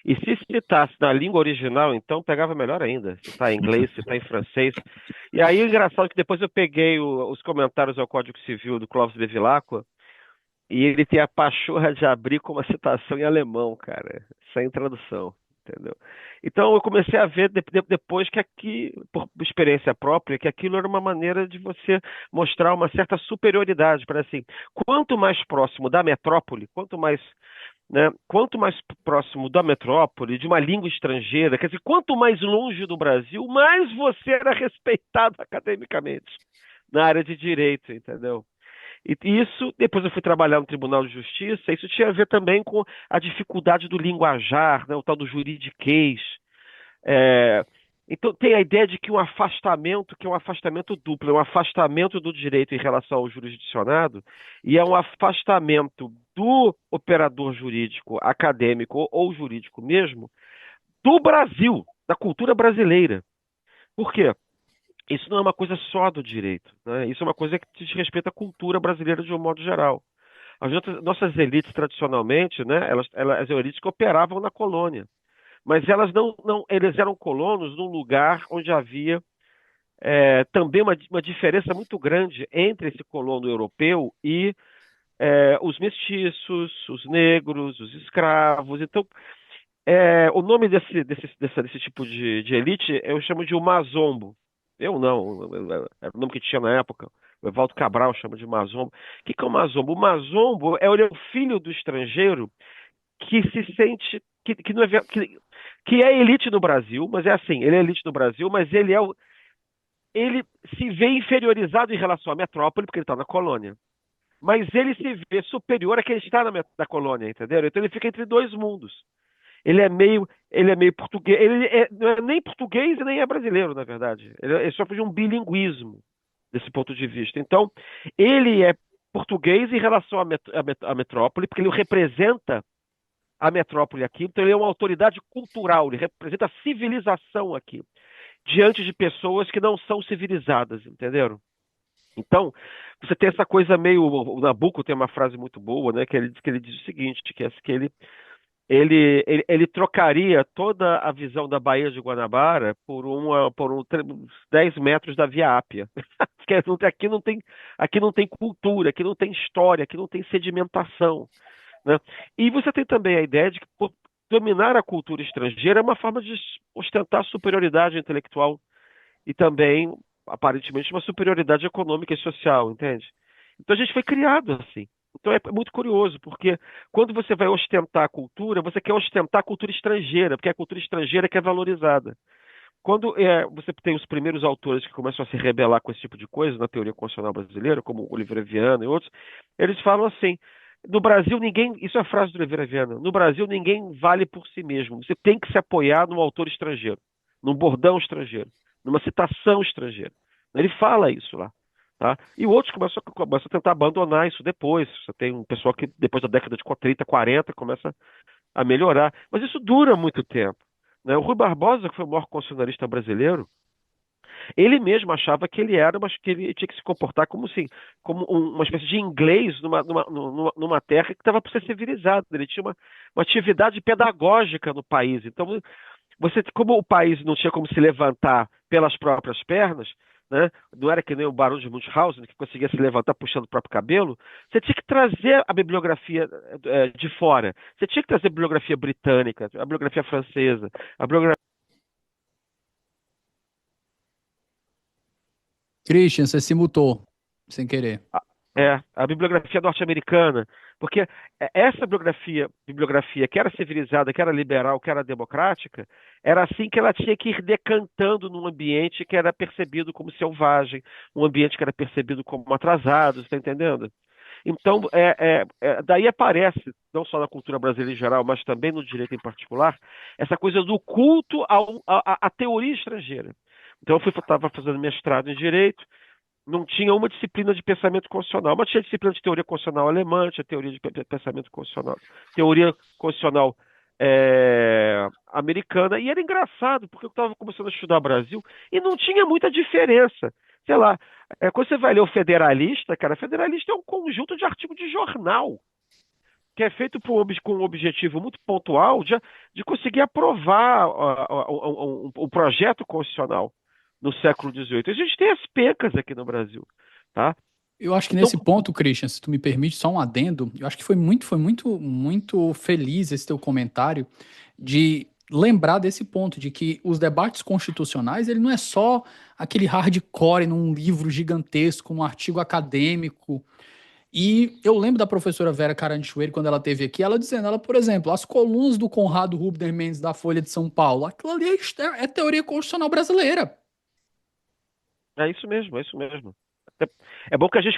Speaker 3: E se citasse na língua original, então pegava melhor ainda. Citar em inglês, citar em francês. E aí o engraçado é que depois eu peguei os comentários ao Código Civil do Clóvis Bevilacqua e ele tem a pachorra de abrir com uma citação em alemão, cara, sem tradução, entendeu? Então eu comecei a ver depois que aqui, por experiência própria, que aquilo era uma maneira de você mostrar uma certa superioridade, para assim, quanto mais próximo da metrópole, quanto mais próximo da metrópole, de uma língua estrangeira, quer dizer, quanto mais longe do Brasil, mais você era respeitado academicamente na área de direito, entendeu? E isso, depois eu fui trabalhar no Tribunal de Justiça, isso tinha a ver também com a dificuldade do linguajar, né, o tal do juridiquês. Então tem a ideia de que um afastamento, que é um afastamento duplo, é um afastamento do direito em relação ao jurisdicionado e é um afastamento do operador jurídico, acadêmico ou jurídico mesmo, do Brasil, da cultura brasileira. Por quê? Isso não é uma coisa só do direito, né? Isso é uma coisa que diz respeito à cultura brasileira de um modo geral. As nossas elites, tradicionalmente, né, as elites que operavam na colônia, mas elas eles eram colonos num lugar onde havia também uma diferença muito grande entre esse colono europeu e os mestiços, os negros, os escravos. Então, o nome desse tipo de elite eu chamo de o mazombo. Eu não, era o nome que tinha na época. O Evaldo Cabral chama de mazombo. O que é o mazombo? O mazombo ele é o filho do estrangeiro que se sente que não é que é elite no Brasil, mas é assim, ele é elite no Brasil, mas ele se vê inferiorizado em relação à metrópole porque ele está na colônia. Mas ele se vê superior a quem está na colônia, entendeu? Então ele fica entre dois mundos. Ele é meio ele é meio português, não é nem português e nem é brasileiro, na verdade. Ele sofre de um bilinguismo desse ponto de vista. Então, ele é português em relação à metrópole, porque ele representa a metrópole aqui, então ele é uma autoridade cultural, ele representa a civilização aqui, diante de pessoas que não são civilizadas, entenderam? Então, você tem essa coisa meio. O Nabucco tem uma frase muito boa, né? Que ele diz o seguinte: que ele trocaria toda a visão da Baía de Guanabara uns 10 metros da Via Ápia. Porque aqui não tem cultura, aqui não tem história, aqui não tem sedimentação, né? E você tem também a ideia de que dominar a cultura estrangeira é uma forma de ostentar superioridade intelectual e também, aparentemente, uma superioridade econômica e social, entende? Então a gente foi criado assim. Então é muito curioso, porque quando você vai ostentar a cultura, você quer ostentar a cultura estrangeira, porque é a cultura estrangeira que é valorizada. Quando você tem os primeiros autores que começam a se rebelar com esse tipo de coisa na teoria constitucional brasileira, como Oliveira Viana e outros, eles falam assim: no Brasil ninguém, isso é a frase do Oliveira Viana, no Brasil ninguém vale por si mesmo. Você tem que se apoiar num autor estrangeiro, num bordão estrangeiro, numa citação estrangeira. Ele fala isso lá. Tá? E outros começam a tentar abandonar isso depois. Você tem um pessoal que, depois da década de 30, 40, começa a melhorar. Mas isso dura muito tempo, né? O Rui Barbosa, que foi o maior constitucionalista brasileiro, ele mesmo achava que ele era, mas que ele tinha que se comportar como assim, como uma espécie de inglês numa terra que estava para ser civilizada. Ele tinha uma atividade pedagógica no país. Então, como o país não tinha como se levantar pelas próprias pernas, né? Não era que nem o Barão de Munchausen, que conseguia se levantar puxando o próprio cabelo, você tinha que trazer a bibliografia de fora. Você tinha que trazer a bibliografia britânica, a bibliografia francesa, a bibliografia.
Speaker 1: Christian, você se mutou sem querer.
Speaker 3: A bibliografia norte-americana, porque essa bibliografia que era civilizada, que era liberal, que era democrática, era assim que ela tinha que ir decantando num ambiente que era percebido como selvagem, um ambiente que era percebido como atrasado, você está entendendo? Então, daí aparece, não só na cultura brasileira em geral, mas também no direito em particular, essa coisa do culto à teoria estrangeira. Então, eu estava fazendo mestrado em direito, não tinha uma disciplina de pensamento constitucional, mas tinha disciplina de teoria constitucional alemã, tinha teoria de pensamento constitucional, teoria constitucional americana, e era engraçado, porque eu estava começando a estudar Brasil e não tinha muita diferença. Sei lá, quando você vai ler o Federalista, cara, Federalista é um conjunto de artigos de jornal, que é feito com um objetivo muito pontual de conseguir aprovar um projeto constitucional no século XVIII. A gente tem as pencas aqui no Brasil, tá?
Speaker 1: Eu acho que
Speaker 3: Então,
Speaker 1: nesse ponto, Christian, se tu me permite só um adendo, eu acho que muito feliz esse teu comentário de lembrar desse ponto, de que os debates constitucionais, ele não é só aquele hardcore num livro gigantesco, num artigo acadêmico. E eu lembro da professora Vera Carandichueiro, quando ela esteve aqui, ela dizendo, ela, por exemplo, as colunas do Conrado Rubner Mendes da Folha de São Paulo, aquilo ali é teoria constitucional brasileira.
Speaker 3: é isso mesmo, é isso mesmo. É bom que a gente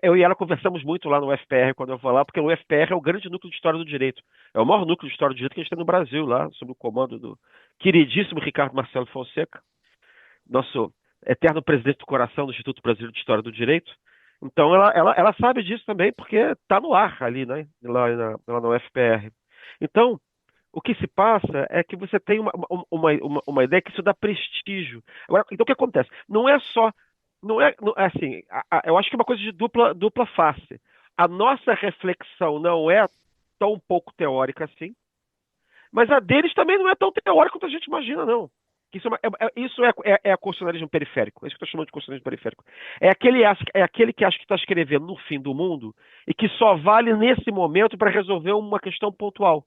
Speaker 3: eu e ela conversamos muito lá no UFPR quando eu vou lá, porque o UFPR é o grande núcleo de história do direito. É o maior núcleo de história do direito que a gente tem no Brasil, lá, sob o comando do queridíssimo Ricardo Marcelo Fonseca, nosso eterno presidente do coração do Instituto Brasileiro de História do Direito. Então ela sabe disso também, porque está no ar ali, né? Lá no UFPR. Então, o que se passa é que você tem uma ideia que isso dá prestígio. Agora, então o que acontece? Não é só. Assim, eu acho que é uma coisa de dupla face. A nossa reflexão não é tão pouco teórica assim, mas a deles também não é tão teórica quanto a gente imagina, não. Isso é constitucionalismo periférico. É isso que eu estou chamando de constitucionalismo periférico. É aquele que acha que está escrevendo no fim do mundo e que só vale nesse momento para resolver uma questão pontual.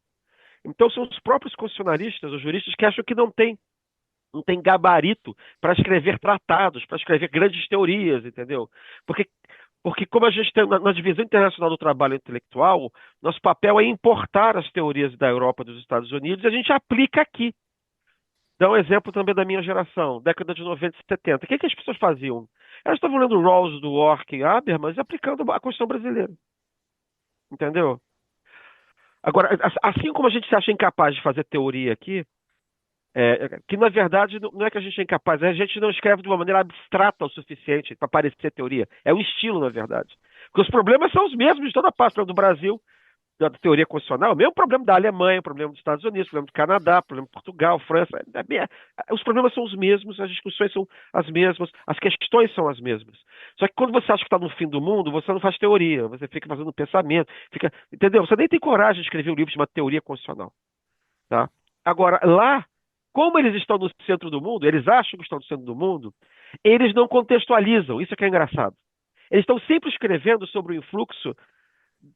Speaker 3: Então são os próprios constitucionalistas, os juristas, que acham que não tem gabarito para escrever tratados, para escrever grandes teorias, entendeu? Porque como a gente tem na divisão internacional do trabalho intelectual, nosso papel é importar as teorias da Europa e dos Estados Unidos e a gente aplica aqui. Dá um exemplo também da minha geração, década de 90 e 70. O que as pessoas faziam? Elas estavam lendo Rawls, Dworkin, Habermas e aplicando a Constituição brasileira. Entendeu? Agora, assim como a gente se acha incapaz de fazer teoria aqui, Que na verdade não é que a gente é incapaz, a gente não escreve de uma maneira abstrata o suficiente para parecer teoria. É um estilo, na verdade. Porque os problemas são os mesmos de toda parte, do Brasil, da teoria constitucional, o mesmo problema da Alemanha, o problema dos Estados Unidos, o problema do Canadá, o problema de Portugal, França. Os problemas são os mesmos, as discussões são as mesmas, as questões são as mesmas. Só que quando você acha que está no fim do mundo, você não faz teoria, você fica fazendo pensamento, entendeu? Você nem tem coragem de escrever um livro chamado Teoria Constitucional. Tá? Agora, lá, como eles estão no centro do mundo, eles acham que estão no centro do mundo, eles não contextualizam, isso é que é engraçado. Eles estão sempre escrevendo sobre o influxo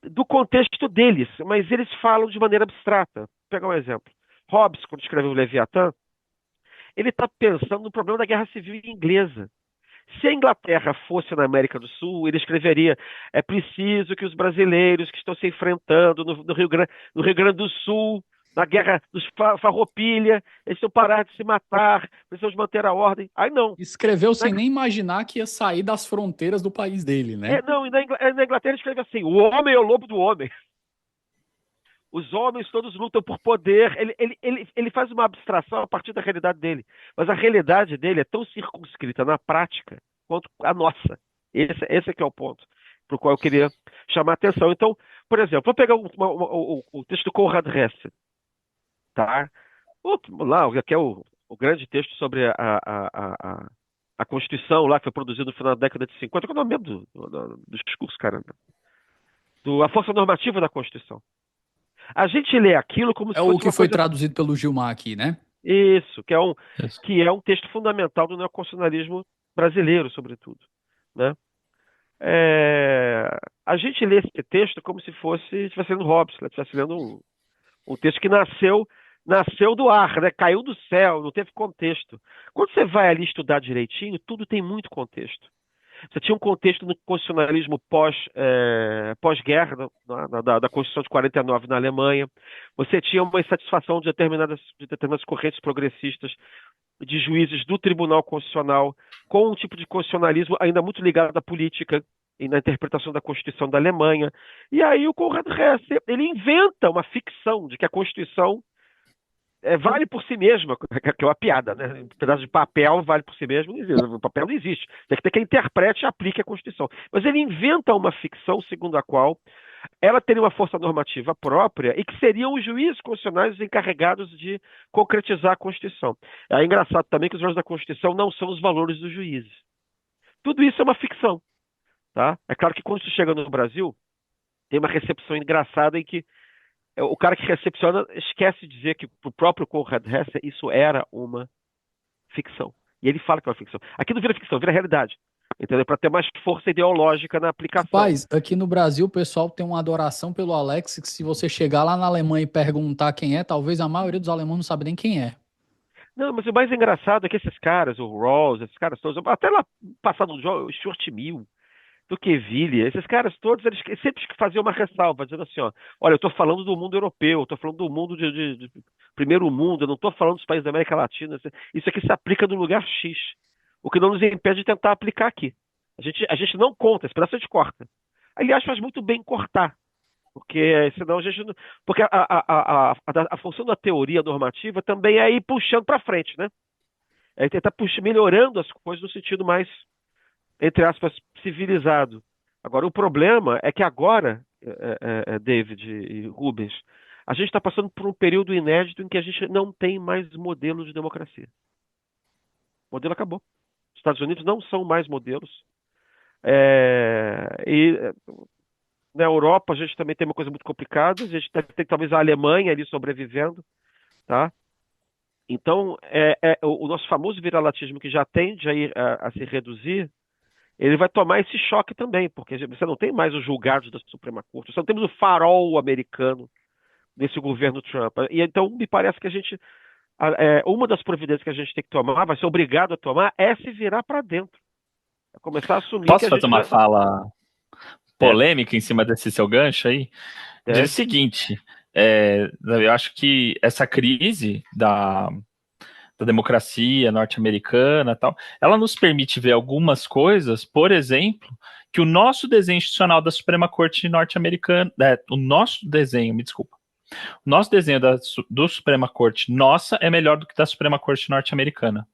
Speaker 3: do contexto deles, mas eles falam de maneira abstrata. Vou pegar um exemplo. Hobbes, quando escreveu o Leviatã, ele está pensando no problema da Guerra Civil Inglesa. Se a Inglaterra fosse na América do Sul, ele escreveria: é preciso que os brasileiros que estão se enfrentando no Rio Grande do Sul, na guerra dos Farroupilha, eles precisam parar de se matar, precisam manter a ordem. Aí não.
Speaker 1: Escreveu sem nem imaginar que ia sair das fronteiras do país dele, né?
Speaker 3: Não, e na Inglaterra ele escreve assim: o homem é o lobo do homem. Os homens todos lutam por poder. Ele faz uma abstração a partir da realidade dele. Mas a realidade dele é tão circunscrita na prática quanto a nossa. Esse é que é o ponto para o qual eu queria chamar a atenção. Então, por exemplo, vou pegar o texto do Konrad Hesse. Tá? Lá, que é o grande texto sobre a Constituição, lá que foi produzido no final da década de 50. Qual é o nome mesmo do discurso, caramba? A força normativa da Constituição. A gente lê aquilo como se fosse
Speaker 1: o que foi traduzido pelo Gilmar aqui, né?
Speaker 3: Isso, que é um texto fundamental do neoconstitucionalismo brasileiro, sobretudo. Né? A gente lê esse texto como se estivesse lendo Hobbes, estivesse lendo um texto que nasceu do ar, né? Caiu do céu, não teve contexto. Quando você vai ali estudar direitinho, tudo tem muito contexto. Você tinha um contexto no constitucionalismo pós-guerra, da Constituição de 49 na Alemanha. Você tinha uma insatisfação de determinadas correntes progressistas de juízes do Tribunal Constitucional com um tipo de constitucionalismo ainda muito ligado à política e na interpretação da Constituição da Alemanha. E aí o Konrad Hesse, ele inventa uma ficção de que a Constituição vale por si mesma, que é uma piada, né? Um pedaço de papel vale por si mesmo, não existe. O papel não existe. Tem que ter quem interprete e aplique a Constituição. Mas ele inventa uma ficção segundo a qual ela teria uma força normativa própria e que seriam os juízes constitucionais os encarregados de concretizar a Constituição. É engraçado também que os valores da Constituição não são os valores dos juízes. Tudo isso é uma ficção. Tá? É claro que quando isso chega no Brasil, tem uma recepção engraçada em que o cara que recepciona esquece de dizer que para o próprio Konrad Hesse isso era uma ficção. E ele fala que é uma ficção. Aqui não vira ficção, vira realidade. Entendeu? Para ter mais força ideológica na aplicação.
Speaker 1: Rapaz, aqui no Brasil o pessoal tem uma adoração pelo Alex, que se você chegar lá na Alemanha e perguntar quem é, talvez a maioria dos alemães não sabe nem quem é.
Speaker 3: Não, mas o mais engraçado é que esses caras, o Rawls, esses caras todos, até lá passado o Stuart Mill, do Queville, esses caras todos, eles sempre faziam uma ressalva, dizendo assim, olha, eu estou falando do mundo europeu, eu estou falando do mundo de primeiro mundo, eu não estou falando dos países da América Latina, isso aqui se aplica no lugar X, o que não nos impede de tentar aplicar aqui. A gente não conta, esse pedaço a gente corta. Aliás, faz muito bem cortar, porque senão a gente não... Porque a função da teoria normativa também é ir puxando para frente, né? É tentar melhorando as coisas no sentido mais, entre aspas, civilizado. Agora, o problema é que agora, David e Rubens, a gente está passando por um período inédito em que a gente não tem mais modelo de democracia. O modelo acabou. Os Estados Unidos não são mais modelos. E na Europa a gente também tem uma coisa muito complicada. A gente tem talvez a Alemanha ali sobrevivendo. Tá? Então, o nosso famoso viralatismo, que já tende a se reduzir, ele vai tomar esse choque também, porque você não tem mais os julgados da Suprema Corte, você não temos o farol americano desse governo Trump. E então me parece que a gente, uma das providências que a gente tem que tomar, vai ser obrigado a tomar, é se virar para dentro. É começar a assumir
Speaker 2: Posso
Speaker 3: que
Speaker 2: fazer uma fala polêmica em cima desse seu gancho aí? Diz o seguinte, eu acho que essa crise da democracia norte-americana e tal, ela nos permite ver algumas coisas, por exemplo, que o nosso desenho institucional da Suprema Corte norte-americana, o nosso desenho, me desculpa, O nosso desenho do Suprema Corte, nossa, é melhor do que da Suprema Corte norte-americana.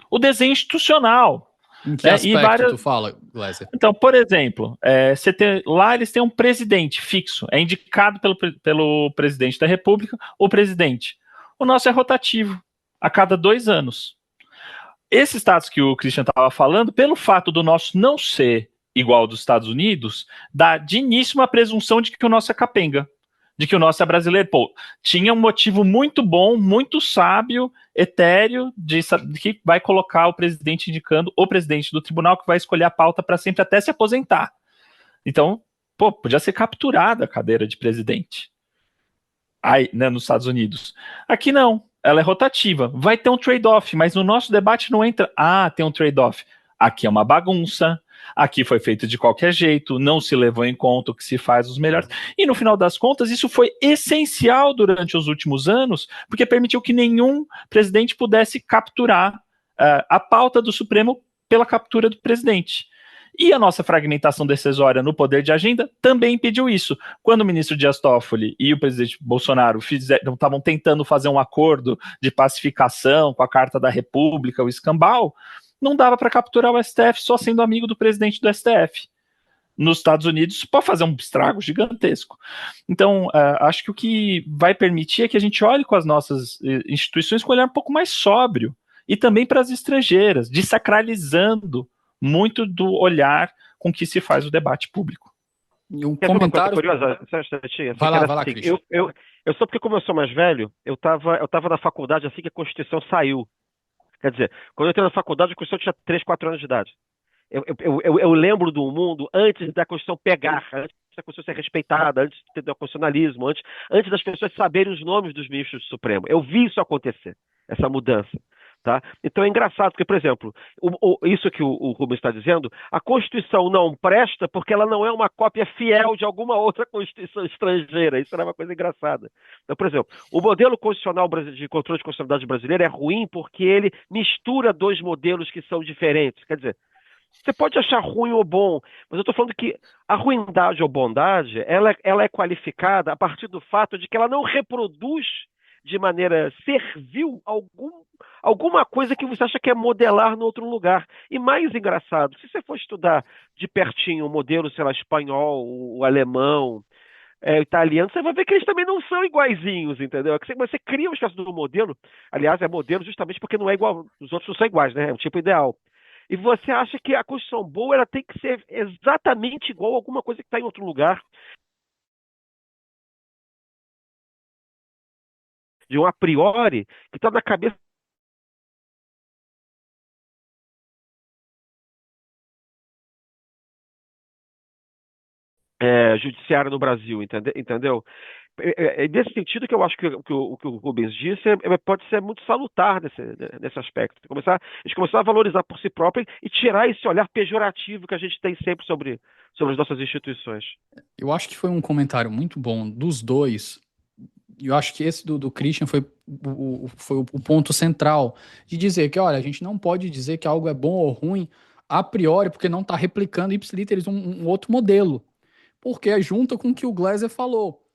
Speaker 2: O desenho institucional.
Speaker 1: Em que aspecto tu fala, Gleiser?
Speaker 2: Então, por exemplo, lá eles têm um presidente fixo, é indicado pelo presidente da República ou presidente. O nosso é rotativo, a cada 2 anos. Esses estados que o Christian estava falando, pelo fato do nosso não ser igual ao dos Estados Unidos, dá de início uma presunção de que o nosso é capenga, de que o nosso é brasileiro. Pô, tinha um motivo muito bom, muito sábio, etéreo, de que vai colocar o presidente indicando o presidente do tribunal que vai escolher a pauta para sempre até se aposentar. Então, pô, podia ser capturada a cadeira de presidente. Aí, né, nos Estados Unidos. Aqui não, ela é rotativa. Vai ter um trade-off, mas no nosso debate não entra. Ah, tem um trade-off. Aqui é uma bagunça. Aqui foi feito de qualquer jeito, não se levou em conta o que se faz os melhores. E no final das contas, isso foi essencial durante os últimos anos, porque permitiu que nenhum presidente pudesse capturar a pauta do Supremo pela captura do presidente. E a nossa fragmentação decisória no poder de agenda também impediu isso. Quando o ministro Dias Toffoli e o presidente Bolsonaro estavam tentando fazer um acordo de pacificação com a Carta da República, o escambau, não dava para capturar o STF só sendo amigo do presidente do STF. Nos Estados Unidos, pode fazer um estrago gigantesco. Então, acho que o que vai permitir é que a gente olhe com as nossas instituições com um olhar um pouco mais sóbrio, e também para as estrangeiras, desacralizando muito do olhar com que se faz o debate público.
Speaker 1: E um comentário...
Speaker 3: curiosa,
Speaker 1: vai lá, Cristian.
Speaker 3: Eu só porque, como eu sou mais velho, eu tava na faculdade assim que a Constituição saiu. Quer dizer, quando eu entrei na faculdade, a Constituição tinha 3, 4 anos de idade. Eu lembro do mundo antes da Constituição pegar, antes da Constituição ser respeitada, antes do constitucionalismo, antes das pessoas saberem os nomes dos ministros do Supremo. Eu vi isso acontecer, essa mudança. Tá? Então é engraçado, porque, por exemplo, isso que o Rubens está dizendo, a Constituição não presta porque ela não é uma cópia fiel de alguma outra Constituição estrangeira. Isso era uma coisa engraçada. Então, por exemplo, o modelo constitucional de controle de constitucionalidade brasileiro é ruim porque ele mistura 2 modelos que são diferentes. Quer dizer, você pode achar ruim ou bom, mas eu estou falando que a ruindade ou bondade, ela é qualificada a partir do fato de que ela não reproduz de maneira servil alguma coisa que você acha que é modelar no outro lugar. E mais engraçado, se você for estudar de pertinho o modelo, sei lá, espanhol, o alemão, o italiano, você vai ver que eles também não são iguaizinhos, entendeu? Você cria uma espécie de modelo, aliás, é modelo justamente porque não é igual, os outros não são iguais, né? É um tipo ideal. E você acha que a Constituição boa ela tem que ser exatamente igual a alguma coisa que está em outro lugar. De um a priori que está na cabeça judiciária no Brasil, entendeu? É nesse sentido que eu acho que o que o Rubens disse pode ser muito salutar nesse aspecto. A gente começar a valorizar por si próprio e tirar esse olhar pejorativo que a gente tem sempre sobre as nossas instituições.
Speaker 1: Eu acho que foi um comentário muito bom dos dois. Eu acho que esse do Christian foi o ponto central de dizer que, olha, a gente não pode dizer que algo é bom ou ruim a priori porque não está replicando ipsiliteris um outro modelo. Porque é junto com o que o Gleiser falou.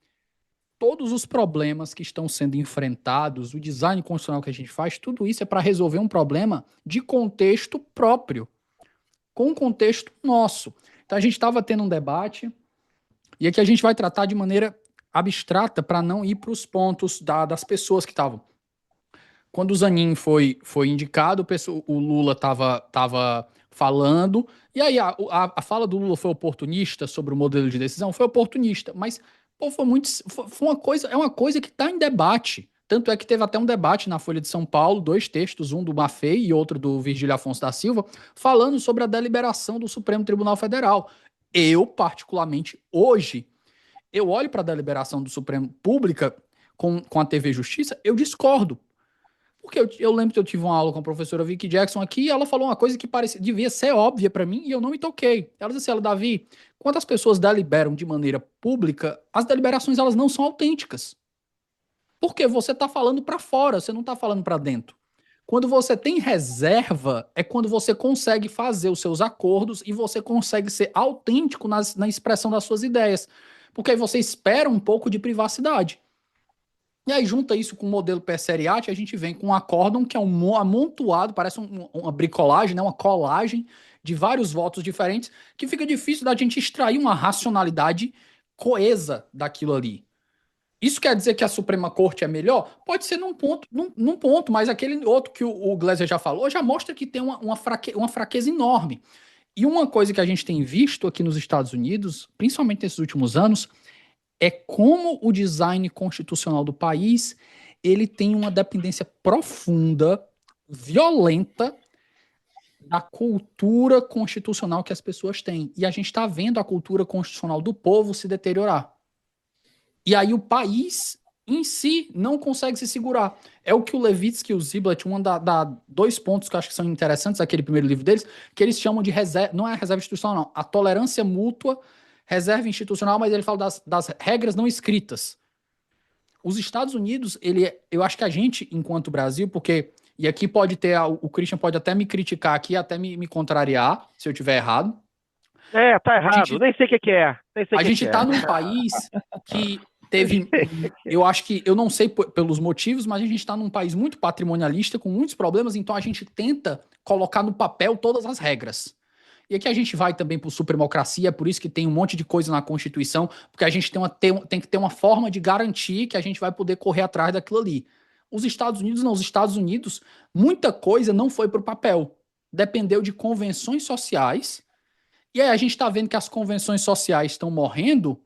Speaker 1: Todos os problemas que estão sendo enfrentados, o design constitucional que a gente faz, tudo isso é para resolver um problema de contexto próprio, com o contexto nosso. Então a gente estava tendo um debate, e aqui a gente vai tratar de maneira abstrata para não ir para os pontos das pessoas que estavam. Quando o Zanin foi indicado, o Lula estava falando, e aí a fala do Lula foi oportunista sobre o modelo de decisão? Foi oportunista, mas pô, foi uma coisa que está em debate. Tanto é que teve até um debate na Folha de São Paulo, 2 textos, um do Maffei e outro do Virgílio Afonso da Silva, falando sobre a deliberação do Supremo Tribunal Federal. Eu, particularmente, hoje, eu olho para a deliberação do Supremo pública com a TV Justiça, eu discordo. Porque eu lembro que eu tive uma aula com a professora Vicky Jackson aqui e ela falou uma coisa que devia ser óbvia para mim e eu não me toquei. Ela disse assim, Davi, quando as pessoas deliberam de maneira pública, as deliberações elas não são autênticas. Porque você está falando para fora, você não está falando para dentro. Quando você tem reserva, é quando você consegue fazer os seus acordos e você consegue ser autêntico na expressão das suas ideias. porque aí você espera um pouco de privacidade. E aí junta isso com o modelo PSRIAT, a gente vem com um acórdão que é um amontoado, parece uma bricolagem, né, uma colagem de vários votos diferentes, que fica difícil da gente extrair uma racionalidade coesa daquilo ali. Isso quer dizer que a Suprema Corte é melhor? Pode ser num ponto, mas aquele outro que o Gleiser já falou já mostra que tem uma fraqueza enorme. E uma coisa que a gente tem visto aqui nos Estados Unidos, principalmente nesses últimos anos, é como o design constitucional do país ele tem uma dependência profunda, violenta, da cultura constitucional que as pessoas têm. E a gente está vendo a cultura constitucional do povo se deteriorar. E aí o país em si não consegue se segurar. É o que o Levitsky e o Ziblatt, dois pontos que eu acho que são interessantes, aquele primeiro livro deles, que eles chamam de reserva, não é a reserva institucional, não, a tolerância mútua, reserva institucional, mas ele fala das regras não escritas. Os Estados Unidos, eu acho que a gente, enquanto Brasil, porque, e aqui pode ter, o Christian pode até me criticar aqui, até me contrariar, se eu tiver errado.
Speaker 3: Tá errado, nem sei o que é.
Speaker 1: A gente tá num país que teve, eu acho que, eu não sei pelos motivos, mas a gente está num país muito patrimonialista, com muitos problemas, então a gente tenta colocar no papel todas as regras. E aqui a gente vai também por supremocracia, é por isso que tem um monte de coisa na Constituição, porque a gente tem que ter uma forma de garantir que a gente vai poder correr atrás daquilo ali. Os Estados Unidos não, os Estados Unidos, muita coisa não foi para o papel. Dependeu de convenções sociais, e aí a gente está vendo que as convenções sociais estão morrendo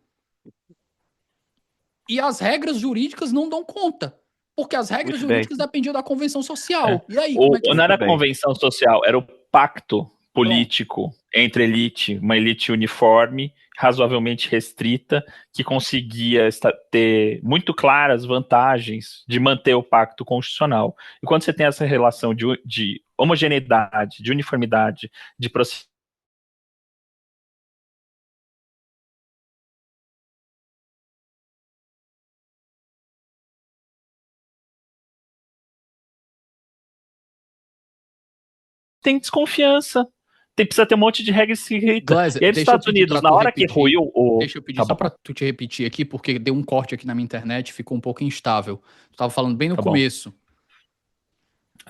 Speaker 1: e as regras jurídicas não dão conta. Porque as regras jurídicas dependiam da convenção social. E aí, como é que
Speaker 2: não era a convenção social, era o pacto político entre elite, uma elite uniforme, razoavelmente restrita, que conseguia ter muito claras vantagens de manter o pacto constitucional. E quando você tem essa relação de homogeneidade, de uniformidade, de processamento, tem desconfiança. Precisa ter um monte de regra escrita.
Speaker 1: Gleiser,
Speaker 2: e aí, nos Estados Unidos, na hora que ruiu o...
Speaker 1: Deixa eu pedir só pra tu te repetir aqui, porque deu um corte aqui na minha internet, ficou um pouco instável. Tu tava falando bem no começo.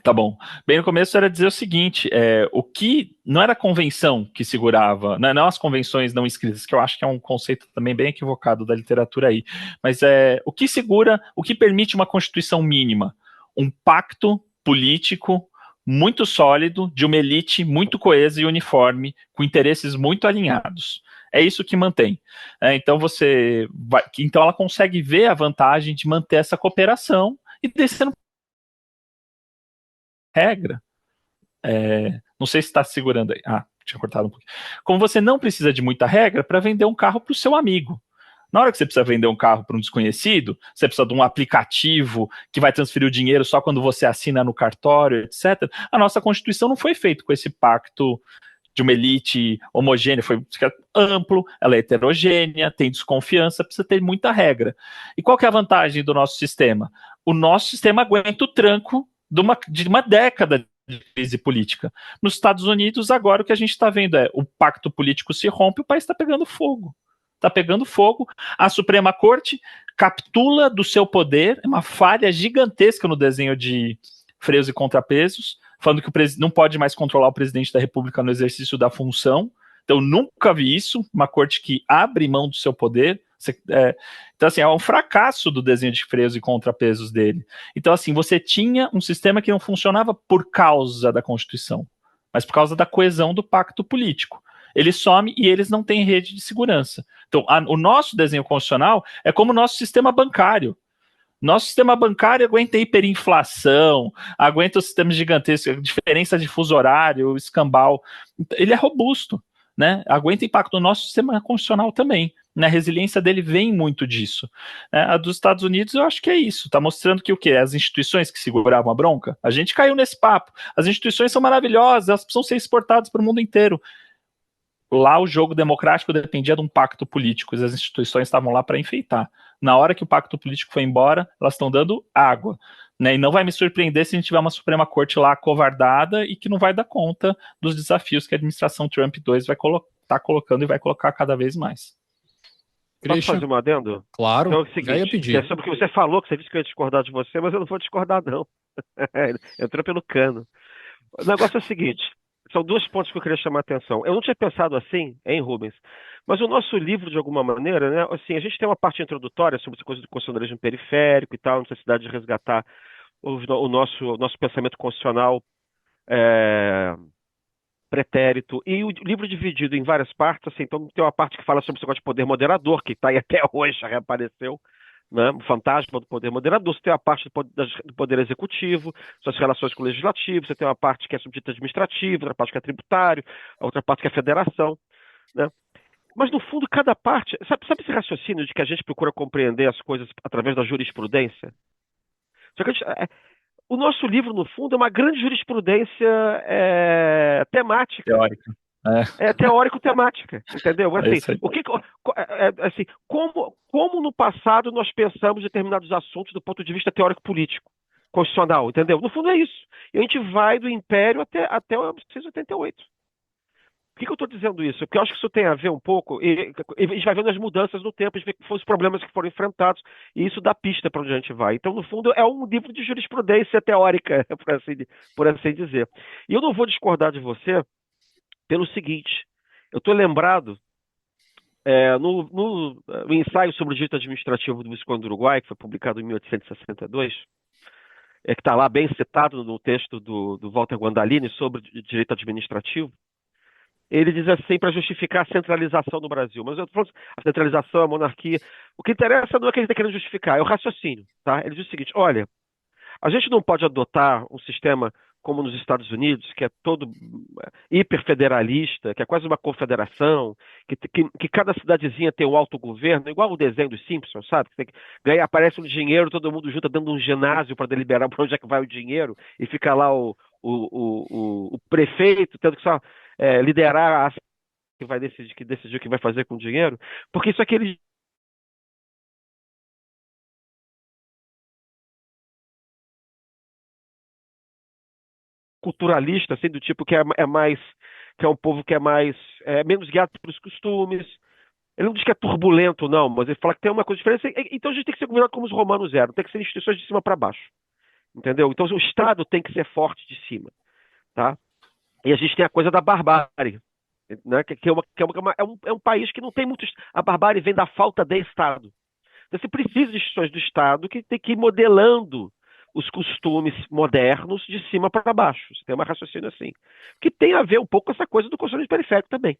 Speaker 2: Tá bom. Bem no começo era dizer o seguinte, o que não era a convenção que segurava, não as convenções não escritas, que eu acho que é um conceito também bem equivocado da literatura aí, mas o que segura, o que permite uma constituição mínima? Um pacto político muito sólido, de uma elite muito coesa e uniforme, com interesses muito alinhados. É isso que mantém. Então então ela consegue ver a vantagem de manter essa cooperação e descendo regra. Não sei se está segurando aí. Tinha cortado um pouquinho. Como você não precisa de muita regra para vender um carro para o seu amigo. Na hora que você precisa vender um carro para um desconhecido, você precisa de um aplicativo que vai transferir o dinheiro só quando você assina no cartório, etc. A nossa Constituição não foi feita com esse pacto de uma elite homogênea, foi amplo, ela é heterogênea, tem desconfiança, precisa ter muita regra. E qual que é a vantagem do nosso sistema? O nosso sistema aguenta o tranco de uma década de crise política. Nos Estados Unidos, agora o que a gente está vendo o pacto político se rompe, o país está pegando fogo. Está pegando fogo, a Suprema Corte capitula do seu poder, é uma falha gigantesca no desenho de freios e contrapesos, falando que não pode mais controlar o presidente da República no exercício da função. Então, nunca vi isso, uma corte que abre mão do seu poder. Então, assim, é um fracasso do desenho de freios e contrapesos dele. Então, assim, você tinha um sistema que não funcionava por causa da Constituição, mas por causa da coesão do pacto político. Ele some e eles não têm rede de segurança. Então, o nosso desenho constitucional é como o nosso sistema bancário. Nosso sistema bancário aguenta hiperinflação, aguenta os sistemas gigantescos, diferença de fuso horário, escambau. Ele é robusto, né? Aguenta impacto no nosso sistema constitucional também. A resiliência dele vem muito disso. A dos Estados Unidos, eu acho que é isso. Está mostrando que o quê? As instituições que seguravam a bronca? A gente caiu nesse papo. As instituições são maravilhosas, elas precisam ser exportadas para o mundo inteiro. Lá o jogo democrático dependia de um pacto político, as instituições estavam lá para enfeitar. Na hora que o pacto político foi embora, elas estão dando água. E não vai me surpreender se a gente tiver uma Suprema Corte lá acovardada e que não vai dar conta dos desafios que a administração Trump 2 vai estar colocando e vai colocar cada vez mais.
Speaker 3: Posso
Speaker 1: Christian,
Speaker 3: fazer um adendo?
Speaker 1: claro,
Speaker 3: Então é o
Speaker 1: já ia
Speaker 3: seguinte,
Speaker 1: pedir.
Speaker 3: é sobre o que você falou, que você disse que eu ia discordar de você, mas eu não vou discordar, não. Entrou pelo cano. O negócio é o seguinte, são dois pontos que eu queria chamar a atenção. Eu não tinha pensado assim, hein, Rubens? Mas o nosso livro, de alguma maneira, né, assim, a gente tem uma parte introdutória sobre essa coisa do constitucionalismo periférico e tal, necessidade de resgatar o nosso pensamento constitucional é, pretérito, e o livro dividido em várias partes, assim, então tem uma parte que fala sobre esse negócio de poder moderador, que está aí até hoje, já reapareceu, né? O fantasma do poder moderador. Você tem a parte do poder executivo, suas relações com o legislativo, você tem uma parte que é subdito administrativo, outra parte que é tributário, a outra parte que é federação, né? Mas, no fundo, cada parte. Sabe esse raciocínio de que a gente procura compreender as coisas através da jurisprudência? Só que o nosso livro, no fundo, é uma grande jurisprudência temática.
Speaker 2: Teórico.
Speaker 3: É teórico-temática, entendeu?
Speaker 2: É
Speaker 3: Assim,
Speaker 2: isso aí.
Speaker 3: assim, como no passado nós pensamos determinados assuntos do ponto de vista teórico-político, constitucional, entendeu? No fundo é isso. E a gente vai do Império até 1988. Por que eu estou dizendo isso? Porque eu acho que isso tem a ver um pouco, e a gente vai vendo as mudanças no tempo, a gente vê que foram os problemas que foram enfrentados, e isso dá pista para onde a gente vai. Então, no fundo, é um livro de jurisprudência teórica, por assim dizer. E eu não vou discordar de você pelo seguinte: eu estou lembrado no ensaio sobre o direito administrativo do Visconde do Uruguai, que foi publicado em 1862, que está lá bem citado no texto do Walter Guandalini sobre direito administrativo. Ele diz assim, para justificar a centralização no Brasil. Mas eu estou falando a centralização, a monarquia. O que interessa não é o que ele está querendo justificar, é o raciocínio. Tá? Ele diz o seguinte: olha, a gente não pode adotar um sistema como nos Estados Unidos, que é todo hiperfederalista, que é quase uma confederação, que cada cidadezinha tem um autogoverno, igual o desenho dos Simpsons, sabe? Que tem que ganhar, aparece um dinheiro, todo mundo junta dentro de um ginásio para deliberar para onde é que vai o dinheiro, e fica lá o prefeito tendo que só liderar a que vai decidir o que vai fazer com o dinheiro, porque isso é aquele culturalista, assim, do tipo que é um povo que é mais menos guiado pelos costumes. Ele não diz que é turbulento, não, mas ele fala que tem uma coisa diferente. Então a gente tem que ser governado como os romanos eram, tem que ser instituições de cima para baixo, entendeu? Então o Estado tem que ser forte de cima, tá? E a gente tem a coisa da barbárie, né? É um país que não tem muito. A barbárie vem da falta de Estado. Então você precisa de instituições do Estado que tem que ir modelando os costumes modernos de cima para baixo. Você tem uma raciocínio assim. Que tem a ver um pouco com essa coisa do constitucionalismo periférico também.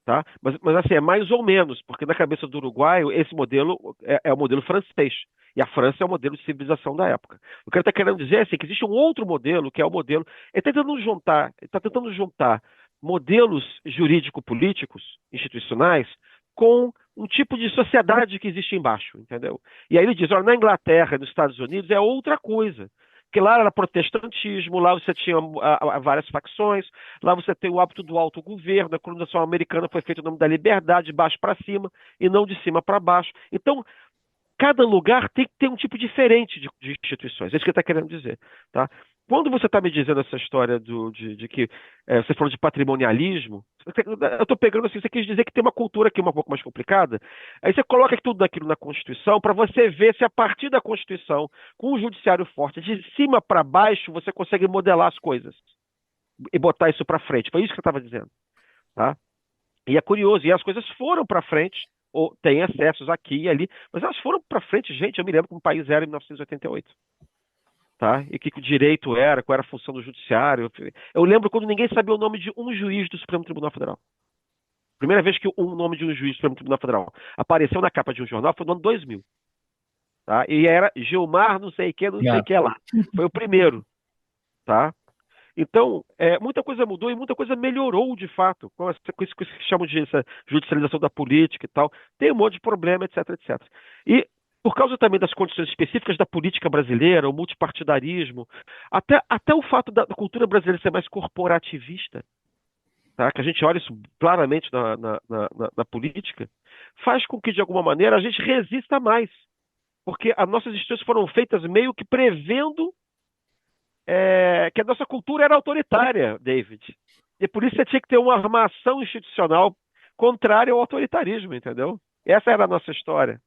Speaker 3: Tá? Mas assim, é mais ou menos, porque na cabeça do uruguaio, esse modelo é o modelo francês. E a França é o modelo de civilização da época. O que ele está querendo dizer é assim, que existe um outro modelo, que é o modelo. Ele está tentando juntar modelos jurídico-políticos, institucionais, com um tipo de sociedade que existe embaixo, entendeu? E aí ele diz: olha, na Inglaterra e nos Estados Unidos é outra coisa. Porque lá era protestantismo, lá você tinha várias facções, lá você tem o hábito do autogoverno, a colonização americana foi feita em nome da liberdade, de baixo para cima, e não de cima para baixo. Então, cada lugar tem que ter um tipo diferente de instituições. É isso que ele está querendo dizer. Tá? Quando você está me dizendo essa história de que você falou de patrimonialismo, eu estou pegando assim, você quis dizer que tem uma cultura aqui um pouco mais complicada, aí você coloca tudo aquilo na Constituição para você ver se a partir da Constituição, com um judiciário forte, de cima para baixo, você consegue modelar as coisas e botar isso para frente. Foi isso que eu estava dizendo. Tá? E é curioso, e as coisas foram para frente, ou tem excessos aqui e ali, mas elas foram para frente, gente. Eu me lembro como o país era em 1988. Tá? E o que o direito era, qual era a função do judiciário. Eu lembro quando ninguém sabia o nome de um juiz do Supremo Tribunal Federal. Primeira vez que o nome de um juiz do Supremo Tribunal Federal apareceu na capa de um jornal foi no ano 2000. Tá? E era Gilmar não sei o que, não sei o que lá. Foi o primeiro. Tá? Então, muita coisa mudou e muita coisa melhorou de fato, com isso que chamam de essa judicialização da política e tal. Tem um monte de problema, etc, etc. E por causa também das condições específicas da política brasileira, o multipartidarismo, até o fato da cultura brasileira ser mais corporativista, tá? Que a gente olha isso claramente na política, faz com que, de alguma maneira, a gente resista mais. Porque as nossas instituições foram feitas meio que prevendo que a nossa cultura era autoritária, David. E por isso você tinha que ter uma armação institucional contrária ao autoritarismo, entendeu? Essa era a nossa história.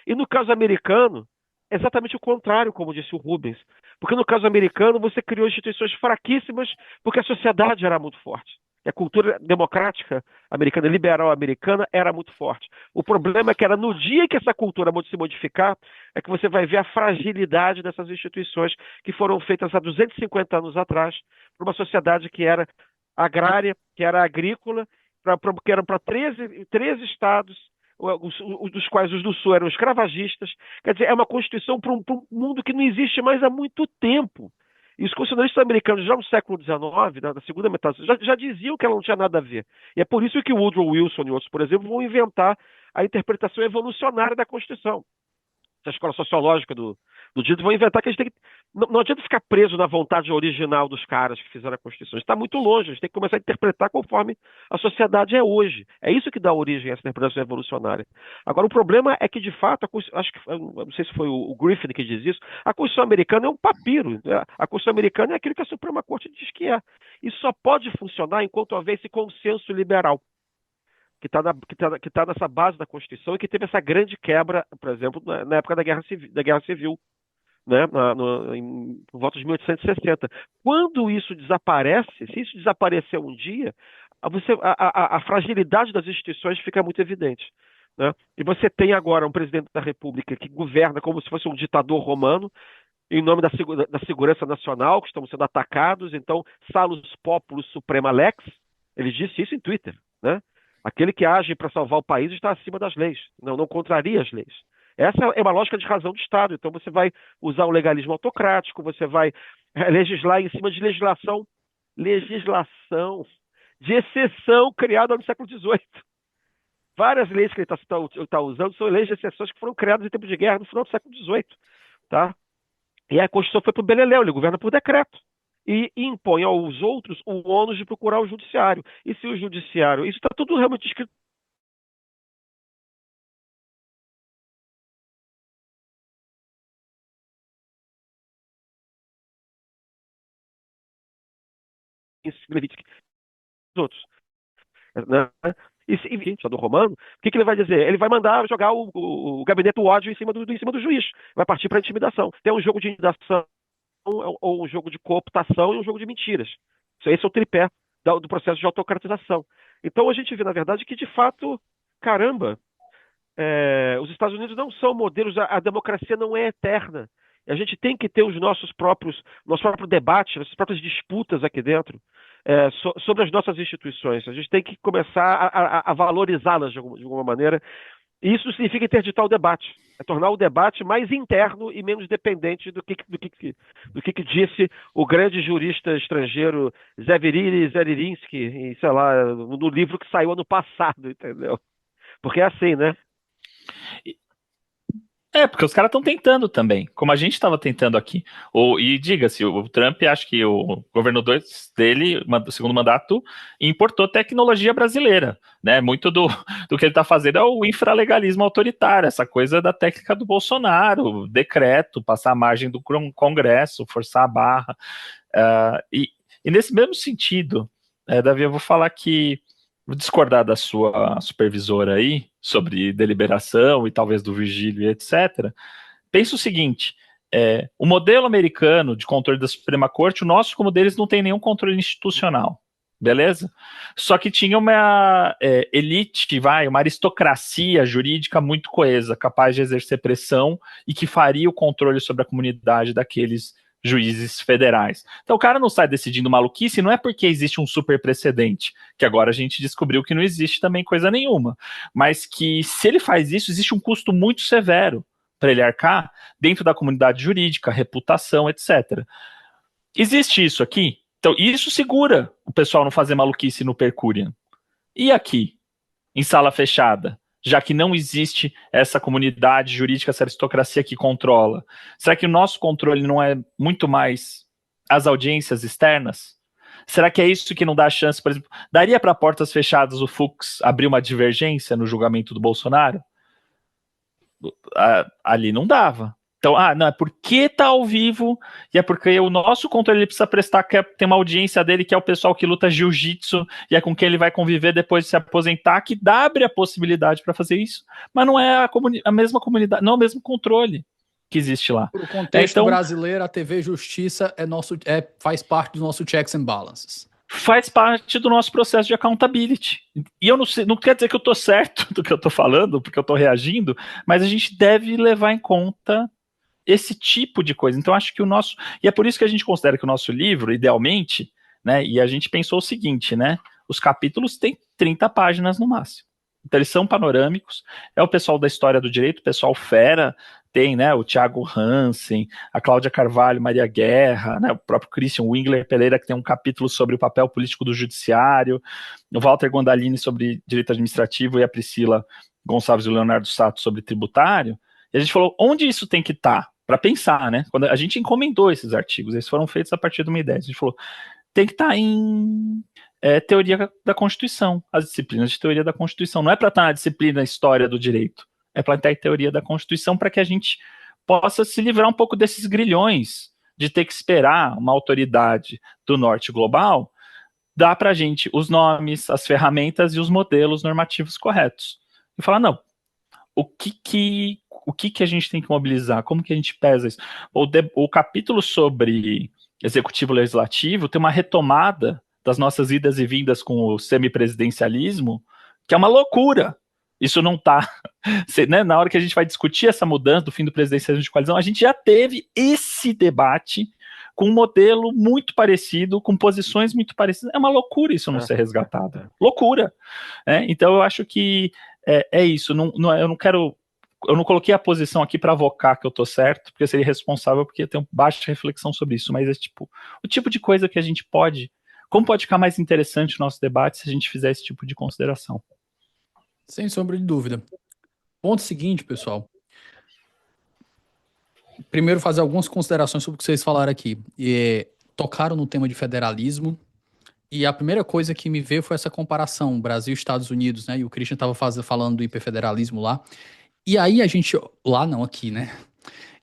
Speaker 3: E no caso americano, é exatamente o contrário, como disse o Rubens. Porque no caso americano, você criou instituições fraquíssimas porque a sociedade era muito forte. E a cultura democrática americana, liberal americana, era muito forte. O problema é que era no dia que essa cultura se modificar, é que você vai ver a fragilidade dessas instituições que foram feitas há 250 anos atrás, para uma sociedade que era agrária, que era agrícola, que eram para 13 estados, dos quais os do Sul eram escravagistas. Quer dizer, é uma Constituição para um mundo que não existe mais há muito tempo. E os constitucionalistas americanos, já no século XIX, na segunda metade, já diziam que ela não tinha nada a ver. E é por isso que o Woodrow Wilson e outros, por exemplo, vão inventar a interpretação evolucionária da Constituição. A escola sociológica do dito vão inventar que a gente tem que. Não adianta ficar preso na vontade original dos caras que fizeram a Constituição. Está muito longe, a gente tem que começar a interpretar conforme a sociedade é hoje. É isso que dá origem a essa interpretação evolucionária. Agora, o problema é que, de fato, acho que não sei se foi o Griffin que diz isso, a Constituição americana é um papiro. Né? A Constituição americana é aquilo que a Suprema Corte diz que é. Isso só pode funcionar enquanto houver esse consenso liberal que tá nessa base da Constituição e que teve essa grande quebra, por exemplo, na época da Guerra Civil, né, por volta de 1860. Quando isso desaparece, se isso desaparecer um dia, a fragilidade das instituições fica muito evidente. Né? E você tem agora um presidente da República que governa como se fosse um ditador romano, em nome da segurança nacional, que estamos sendo atacados. Então, salus populus suprema lex, ele disse isso em Twitter, né? Aquele que age para salvar o país está acima das leis, não contraria as leis. Essa é uma lógica de razão do Estado. Então você vai usar o legalismo autocrático, você vai legislar em cima de legislação de exceção criada no século XVIII. Várias leis que ele está usando são leis de exceções que foram criadas em tempo de guerra no final do século XVIII. Tá? E a Constituição foi para o beleléu, ele governa por decreto. E impõe aos outros o ônus de procurar o judiciário. E se o judiciário... Isso está tudo realmente escrito em Levítico. Os outros. Né? E se do romano, o que ele vai dizer? Ele vai mandar jogar o gabinete do ódio em cima do juiz. Vai partir para a intimidação. Tem um jogo de intimidação, ou um jogo de cooptação e um jogo de mentiras. Esse é o tripé do processo de autocratização. Então a gente vê, na verdade, que de fato, caramba, os Estados Unidos não são modelos, a democracia não é eterna. A gente tem que ter nosso próprio debate, nossas próprias disputas aqui dentro sobre as nossas instituições. A gente tem que começar a valorizá-las de alguma maneira. E isso significa interditar o debate. É tornar o debate mais interno e menos dependente do que disse o grande jurista estrangeiro Zeviri Zeririnsky, sei lá, no livro que saiu ano passado, entendeu? Porque é assim, né?
Speaker 2: Porque os caras estão tentando também, como a gente estava tentando aqui. E diga-se, o Trump, acho que o governo dele, do segundo mandato, importou tecnologia brasileira. Né? Muito do que ele está fazendo é o infralegalismo autoritário, essa coisa da técnica do Bolsonaro, decreto, passar a margem do Congresso, forçar a barra. E nesse mesmo sentido, Davi, eu vou falar que vou discordar da sua supervisora aí, sobre deliberação e talvez do Virgílio e etc. Pensa o seguinte, o modelo americano de controle da Suprema Corte, o nosso como deles não tem nenhum controle institucional, beleza? Só que tinha uma elite, uma aristocracia jurídica muito coesa, capaz de exercer pressão e que faria o controle sobre a comunidade daqueles juízes federais. Então o cara não sai decidindo maluquice, não é porque existe um super precedente, que agora a gente descobriu que não existe também coisa nenhuma, mas que se ele faz isso, existe um custo muito severo para ele arcar dentro da comunidade jurídica, reputação, etc. Existe isso aqui? Então isso segura o pessoal não fazer maluquice no Percurian. E aqui, em sala fechada? Já que não existe essa comunidade jurídica, essa aristocracia que controla. Será que o nosso controle não é muito mais as audiências externas? Será que é isso que não dá chance, por exemplo, daria para portas fechadas o Fux abrir uma divergência no julgamento do Bolsonaro? Ali não dava. Então, não, é porque tá ao vivo, e é porque o nosso controle ele precisa prestar, que tem uma audiência dele, que é o pessoal que luta jiu-jitsu, e é com quem ele vai conviver depois de se aposentar, que abre a possibilidade para fazer isso, mas não é a mesma comunidade, não é o mesmo controle que existe lá.
Speaker 1: Para o contexto brasileiro, a TV Justiça faz parte do nosso checks and balances.
Speaker 2: Faz parte do nosso processo de accountability. E eu não sei, não quer dizer que eu estou certo do que eu estou falando, porque eu estou reagindo, mas a gente deve levar em conta esse tipo de coisa. Então, acho que e é por isso que a gente considera que o nosso livro, idealmente, né, e a gente pensou o seguinte, né, os capítulos têm 30 páginas no máximo. Então, eles são panorâmicos, é o pessoal da história do direito, o pessoal fera, tem, né, o Thiago Hansen, a Cláudia Carvalho, Maria Guerra, né, o próprio Christian Wingler Pereira, que tem um capítulo sobre o papel político do judiciário, o Walter Gondalini sobre direito administrativo e a Priscila Gonçalves e o Leonardo Sato sobre tributário. E a gente falou, onde isso tem que estar? Para pensar, né? Quando a gente encomendou esses artigos, eles foram feitos a partir de uma ideia. A gente falou, tem que estar em teoria da Constituição, as disciplinas de teoria da Constituição. Não é para estar na disciplina História do Direito, é para estar em teoria da Constituição, para que a gente possa se livrar um pouco desses grilhões de ter que esperar uma autoridade do norte global dar para a gente os nomes, as ferramentas e os modelos normativos corretos. E falar, não, o que a gente tem que mobilizar? Como que a gente pesa isso? O capítulo sobre executivo legislativo tem uma retomada das nossas idas e vindas com o semipresidencialismo, que é uma loucura. Isso não está... Né, na hora que a gente vai discutir essa mudança do fim do presidencialismo de coalizão, a gente já teve esse debate com um modelo muito parecido, com posições muito parecidas. É uma loucura isso não ser resgatado. Loucura. Então, eu acho que é isso. Eu não quero... Eu não coloquei a posição aqui para avocar que eu estou certo, porque eu seria responsável, porque eu tenho baixa reflexão sobre isso, mas o tipo de coisa que a gente pode... Como pode ficar mais interessante o nosso debate se a gente fizer esse tipo de consideração?
Speaker 1: Sem sombra de dúvida. Ponto seguinte, pessoal. Primeiro, fazer algumas considerações sobre o que vocês falaram aqui. Tocaram no tema de federalismo, e a primeira coisa que me veio foi essa comparação Brasil e Estados Unidos, né? E o Christian estava falando do hiperfederalismo lá. E aí a gente... Lá não, aqui, né?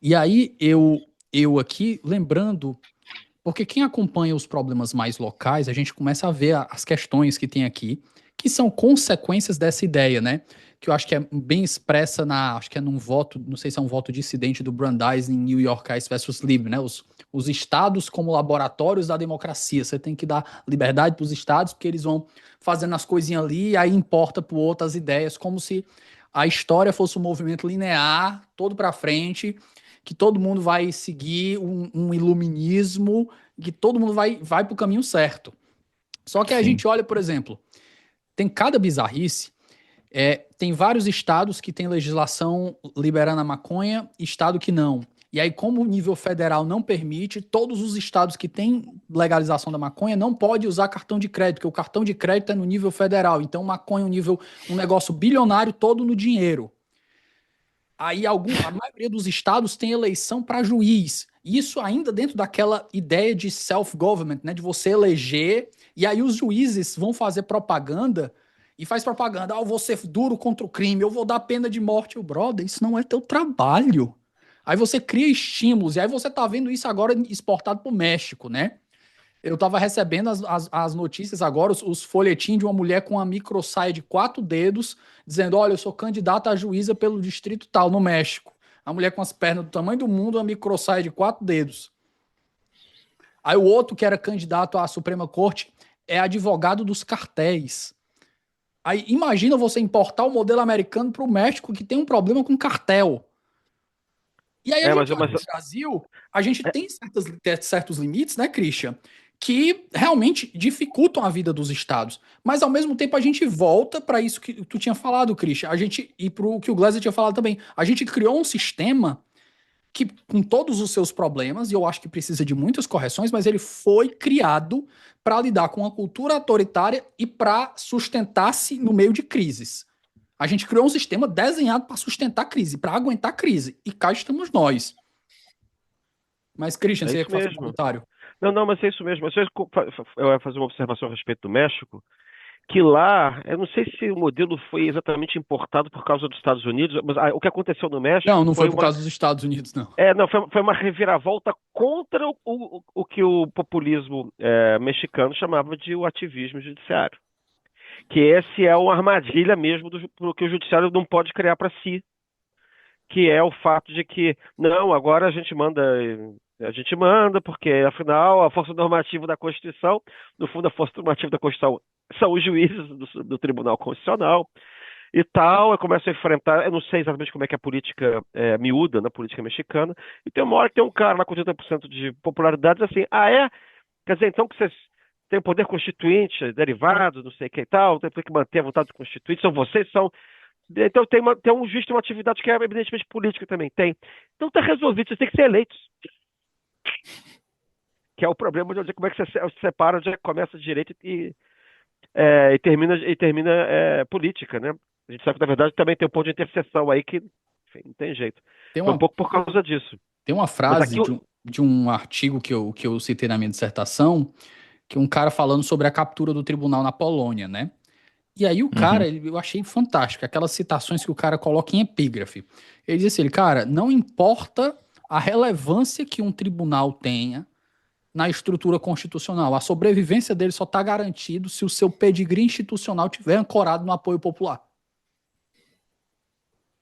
Speaker 1: E aí eu aqui, lembrando... Porque quem acompanha os problemas mais locais, a gente começa a ver as questões que tem aqui, que são consequências dessa ideia, né? Que eu acho que é bem expressa acho que é num voto, não sei se é um voto dissidente do Brandeis em New York versus Lib, né? Os estados como laboratórios da democracia. Você tem que dar liberdade para os estados, porque eles vão fazendo as coisinhas ali, e aí importa para outras ideias, como se a história fosse um movimento linear, todo para frente, que todo mundo vai seguir um iluminismo, que todo mundo vai para o caminho certo. Só que a gente olha, por exemplo, tem cada bizarrice, tem vários estados que têm legislação liberando a maconha, estado que não. E aí, como o nível federal não permite, todos os estados que têm legalização da maconha não pode usar cartão de crédito, porque o cartão de crédito é no nível federal. Então, maconha é um negócio bilionário todo no dinheiro. Aí a maioria dos estados tem eleição para juiz. Isso ainda dentro daquela ideia de self-government, né? De você eleger, e aí os juízes vão fazer propaganda, e faz propaganda, eu vou ser duro contra o crime, eu vou dar pena de morte. Brother, isso não é teu trabalho. Aí você cria estímulos, e aí você tá vendo isso agora exportado pro México, né? Eu tava recebendo as notícias agora, os folhetins de uma mulher com uma microsaia de 4 dedos, dizendo, olha, eu sou candidata a juíza pelo distrito tal, no México. A mulher com as pernas do tamanho do mundo, uma microsaia de 4 dedos. Aí o outro, que era candidato à Suprema Corte, é advogado dos cartéis. Aí imagina você importar o modelo americano para o México, que tem um problema com cartel. E aí no Brasil, a gente tem certos limites, né, Christian, que realmente dificultam a vida dos estados. Mas, ao mesmo tempo, a gente volta para isso que tu tinha falado, Christian, e para o que o Gleiser tinha falado também. A gente criou um sistema que, com todos os seus problemas, e eu acho que precisa de muitas correções, mas ele foi criado para lidar com uma cultura autoritária e para sustentar-se no meio de crises. A gente criou um sistema desenhado para sustentar a crise, para aguentar a crise. E cá estamos nós. Mas, Christian, você ia fazer um comentário?
Speaker 3: Não, mas é isso mesmo. Eu ia fazer uma observação a respeito do México. que lá, eu não sei se o modelo foi exatamente importado por causa dos Estados Unidos, mas o que aconteceu no México
Speaker 1: Não
Speaker 3: foi
Speaker 1: foi por
Speaker 3: uma,
Speaker 1: causa dos Estados Unidos, não.
Speaker 3: não, foi uma reviravolta contra o que o populismo mexicano chamava de o ativismo judiciário. Que esse é uma armadilha mesmo do que o judiciário não pode criar para si, que é o fato de que, não, agora a gente manda, porque afinal a força normativa da Constituição, no fundo a força normativa da Constituição são os juízes do Tribunal Constitucional e tal, eu começo a enfrentar, eu não sei exatamente como é que é a política miúda na política mexicana, e tem uma hora que tem um cara lá com 80% de popularidade assim, quer dizer, então que vocês têm o poder constituinte, derivado, não sei o que e tal, tem que manter a vontade constituinte, são vocês, são então tem um juiz, tem uma atividade que é evidentemente política também, tem. Então está resolvido, vocês têm que ser eleitos. Que é o problema de como é que você se separa, onde é que começa direito e termina política, né? A gente sabe que, na verdade, também tem um ponto de interseção aí que, enfim, não tem jeito.
Speaker 1: Tem
Speaker 3: Foi um
Speaker 1: uma,
Speaker 3: pouco por causa disso.
Speaker 1: tem uma
Speaker 3: Mas
Speaker 1: frase
Speaker 3: aqui,
Speaker 1: de um artigo que eu citei na minha dissertação, que um cara falando sobre a captura do tribunal na Polônia, né? E aí o cara,
Speaker 2: Uhum.
Speaker 1: eu achei fantástico, aquelas citações que o cara coloca em epígrafe. Ele diz assim, cara, não importa a relevância que um tribunal tenha na estrutura constitucional, a sobrevivência dele só está garantido se o seu pedigree institucional tiver ancorado no apoio popular.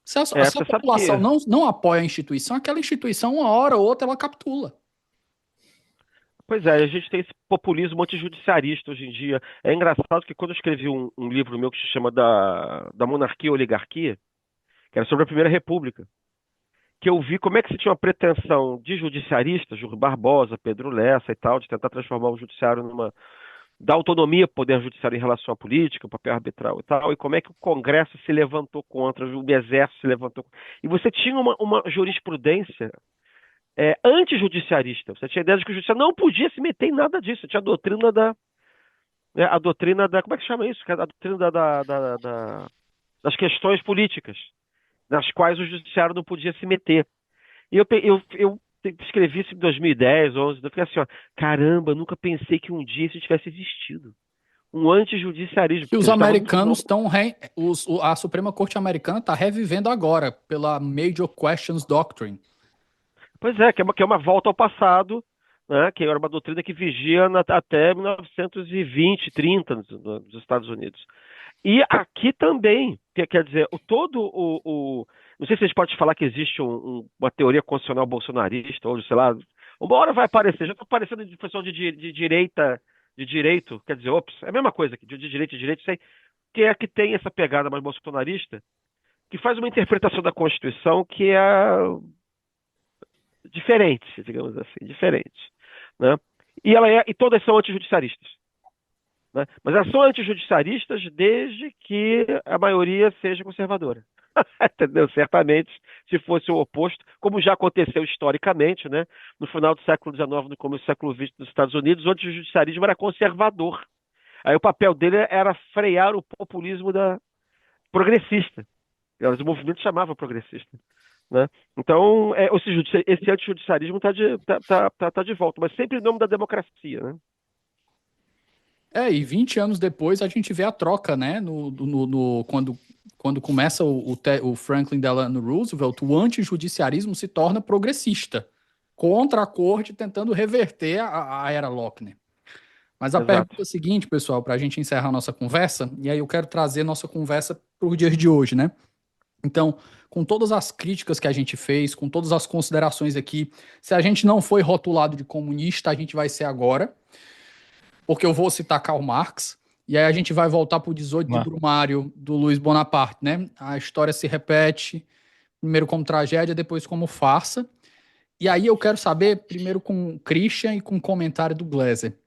Speaker 1: Se a
Speaker 3: você sabe que
Speaker 1: população não apoia a instituição, aquela instituição, uma hora ou outra, ela capitula.
Speaker 3: Pois é, a gente tem esse populismo antijudiciarista hoje em dia. É engraçado que quando eu escrevi um livro meu que se chama da Monarquia e Oligarquia, que era sobre a Primeira República, que eu vi como é que se tinha uma pretensão de judiciaristas, Júlio Barbosa, Pedro Lessa e tal, de tentar transformar o judiciário dar autonomia ao poder judiciário em relação à política, o papel arbitral e tal, e como é que o Congresso se levantou contra, o Exército se levantou. E você tinha uma jurisprudência antijudiciarista. Você tinha a ideia de que o judiciário não podia se meter em nada disso. Você tinha a doutrina da, como é que chama isso? A doutrina das questões políticas, nas quais o judiciário não podia se meter. E eu escrevi isso em 2010, 2011, eu fiquei assim, ó, caramba, nunca pensei que um dia isso tivesse existido. Um antijudiciarismo,
Speaker 1: Que
Speaker 3: porque
Speaker 1: os
Speaker 3: a gente estava no
Speaker 1: americanos
Speaker 3: final.
Speaker 1: estão. A Suprema Corte Americana está revivendo agora, pela Major Questions Doctrine.
Speaker 3: Pois é, que é uma volta ao passado, né, que era uma doutrina que vigia até 1920, 30 nos Estados Unidos. E aqui também, quer dizer, não sei se a gente pode falar que existe uma teoria constitucional bolsonarista, ou sei lá, uma hora vai aparecer, já está aparecendo de pessoal de direita, de direito, quer dizer, ops, é a mesma coisa aqui, de direito, sei, que é que tem essa pegada mais bolsonarista, que faz uma interpretação da Constituição que é diferente, digamos assim, diferente, né? E todas são antijudiciaristas. Né? Mas elas são antijudiciaristas desde que a maioria seja conservadora. Entendeu? Certamente, se fosse o oposto, como já aconteceu historicamente, né? No final do século XIX, no começo do século XX nos Estados Unidos, o antijudiciarismo era conservador. Aí o papel dele era frear o populismo progressista. O movimento chamava progressista. Né? Então, esse antijudiciarismo está de volta, mas sempre em nome da democracia. Né?
Speaker 1: E 20 anos depois a gente vê a troca, né? Quando começa o Franklin Delano Roosevelt, o antijudiciarismo se torna progressista, contra a corte, tentando reverter a era Lochner. Mas a
Speaker 3: Exato.
Speaker 1: pergunta é a seguinte, pessoal, para a gente encerrar a nossa conversa, e aí eu quero trazer nossa conversa para os dias de hoje, né? Então, com todas as críticas que a gente fez, com todas as considerações aqui, se a gente não foi rotulado de comunista, a gente vai ser agora, porque eu vou citar Karl Marx, e aí a gente vai voltar para o 18 de Brumário, do Luiz Bonaparte, né? A história se repete, primeiro como tragédia, depois como farsa. E aí eu quero saber, primeiro com o Christian e com o comentário do Gleiser,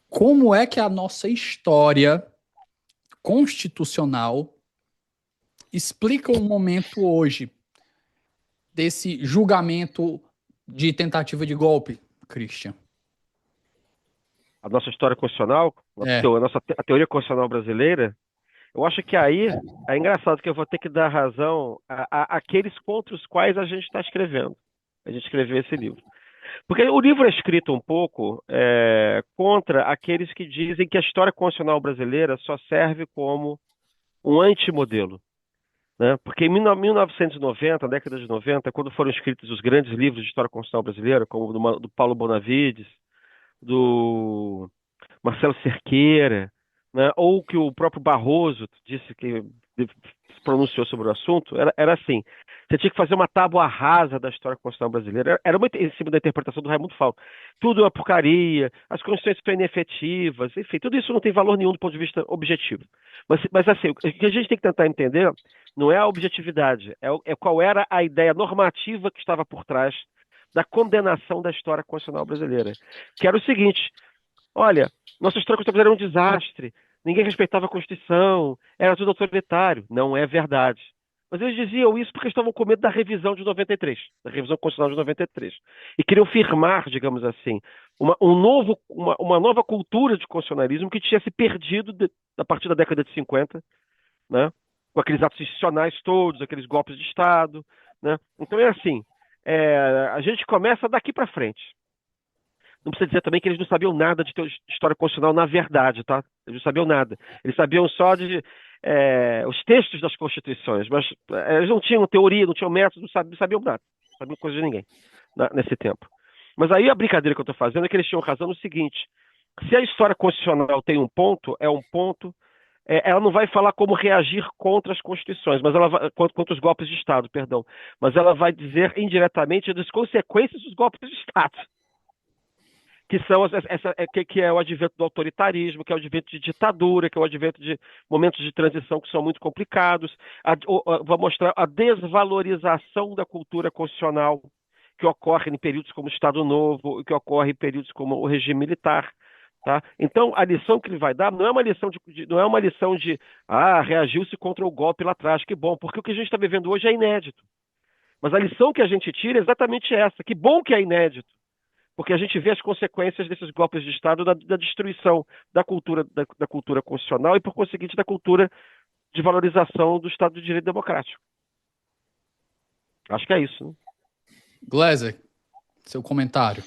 Speaker 1: como é que a nossa história constitucional explica o momento hoje desse julgamento de tentativa de golpe, Christian?
Speaker 3: A nossa história constitucional, a teoria constitucional brasileira, eu acho que aí é engraçado que eu vou ter que dar razão àqueles contra os quais a gente está escrevendo. A gente escreveu esse livro. Porque o livro é escrito um pouco contra aqueles que dizem que a história constitucional brasileira só serve como um antimodelo, né? Porque em 1990, na década de 90, quando foram escritos os grandes livros de história constitucional brasileira, como o do Paulo Bonavides, do Marcelo Cerqueira, né? Ou que o próprio Barroso disse que se pronunciou sobre o assunto, era assim: você tinha que fazer uma tábua rasa da história constitucional brasileira. Era muito em cima da interpretação do Raimundo Fauro. Tudo é uma porcaria, as constituições são inefetivas, enfim, tudo isso não tem valor nenhum do ponto de vista objetivo. Mas assim, o que a gente tem que tentar entender não é a objetividade, é qual era a ideia normativa que estava por trás da condenação da história constitucional brasileira. Que era o seguinte: olha, nossa história constitucional era um desastre, ninguém respeitava a Constituição, era tudo autoritário. Não é verdade. Mas eles diziam isso porque estavam com medo da revisão de 93, da revisão constitucional de 93. E queriam firmar, digamos assim, uma nova cultura de constitucionalismo que tinha se perdido a partir da década de 50, né? Com aqueles atos institucionais todos, aqueles golpes de Estado, né? Então é assim, a gente começa daqui para frente. Não precisa dizer também que eles não sabiam nada de história constitucional na verdade, tá? Eles não sabiam nada. Eles sabiam só de os textos das constituições, mas eles não tinham teoria, não tinham método, não sabiam nada. Não sabiam coisa de ninguém nesse tempo. Mas aí a brincadeira que eu estou fazendo é que eles tinham razão no seguinte: se a história constitucional tem um ponto, ela não vai falar como reagir contra as constituições, mas ela vai, contra os golpes de Estado, perdão, mas ela vai dizer indiretamente das consequências dos golpes de Estado, que são que é o advento do autoritarismo, que é o advento de ditadura, que é o advento de momentos de transição que são muito complicados. Vai mostrar a desvalorização da cultura constitucional que ocorre em períodos como o Estado Novo, que ocorre em períodos como o regime militar. Tá? Então, a lição que ele vai dar não é uma lição de reagiu-se contra o golpe lá atrás, que bom, porque o que a gente está vivendo hoje é inédito. Mas a lição que a gente tira é exatamente essa: que bom que é inédito, porque a gente vê as consequências desses golpes de Estado da destruição da cultura constitucional e, por conseguinte, da cultura de valorização do Estado de Direito Democrático. Acho que é isso, né?
Speaker 1: Gleiser, seu comentário.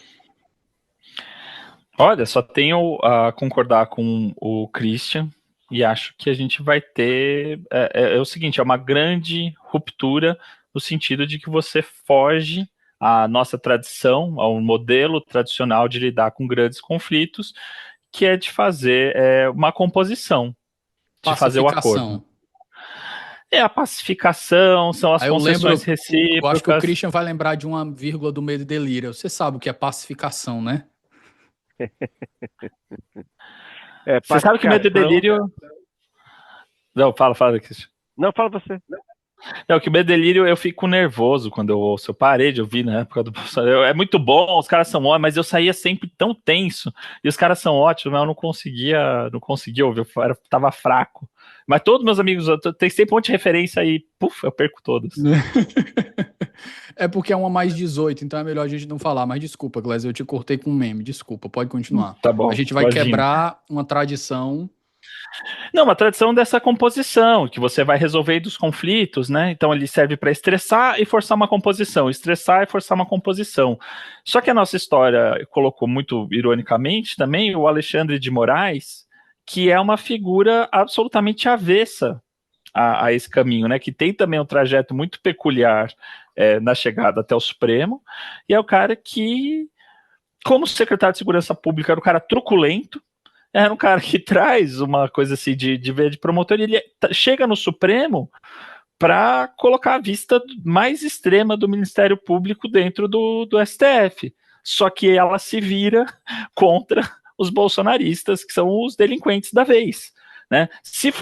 Speaker 2: Olha, só tenho a concordar com o Christian e acho que a gente vai ter... É o seguinte, é uma grande ruptura no sentido de que você foge à nossa tradição, ao modelo tradicional de lidar com grandes conflitos, que é de fazer uma composição, de fazer o acordo. É a pacificação, são as concessões recíprocas.
Speaker 1: Eu acho que o Christian vai lembrar de uma vírgula do Medo e Delírio. Você sabe o que é pacificação, né?
Speaker 2: Você sabe que Medo e Delírio... Não, fala, Christian.
Speaker 3: Não, fala você.
Speaker 2: É que o Medo e Delírio eu fico nervoso quando eu ouço. Eu parei de ouvir na época do Bolsonaro. É muito bom, os caras são ótimos, mas eu saía sempre tão tenso. E os caras são ótimos, mas eu não conseguia ouvir. Eu tava fraco. Mas todos meus amigos, tem sempre um monte de referência e eu perco todas.
Speaker 1: É porque é uma mais 18, então é melhor a gente não falar. Mas desculpa, Gleiser, eu te cortei com um meme. Desculpa, pode continuar.
Speaker 2: Tá bom.
Speaker 1: A gente vai quebrar uma tradição.
Speaker 2: Não, uma tradição dessa composição, que você vai resolver dos conflitos, né? Então ele serve para estressar e forçar uma composição, estressar e forçar uma composição. Só que a nossa história colocou muito ironicamente também o Alexandre de Moraes, que é uma figura absolutamente avessa a esse caminho, né? Que tem também um trajeto muito peculiar na chegada até o Supremo, e é o cara que, como secretário de Segurança Pública, era um cara truculento, era um cara que traz uma coisa assim de ver de promotor, e ele chega no Supremo para colocar a vista mais extrema do Ministério Público dentro do STF. Só que ela se vira contra os bolsonaristas, que são os delinquentes da vez. Né? Se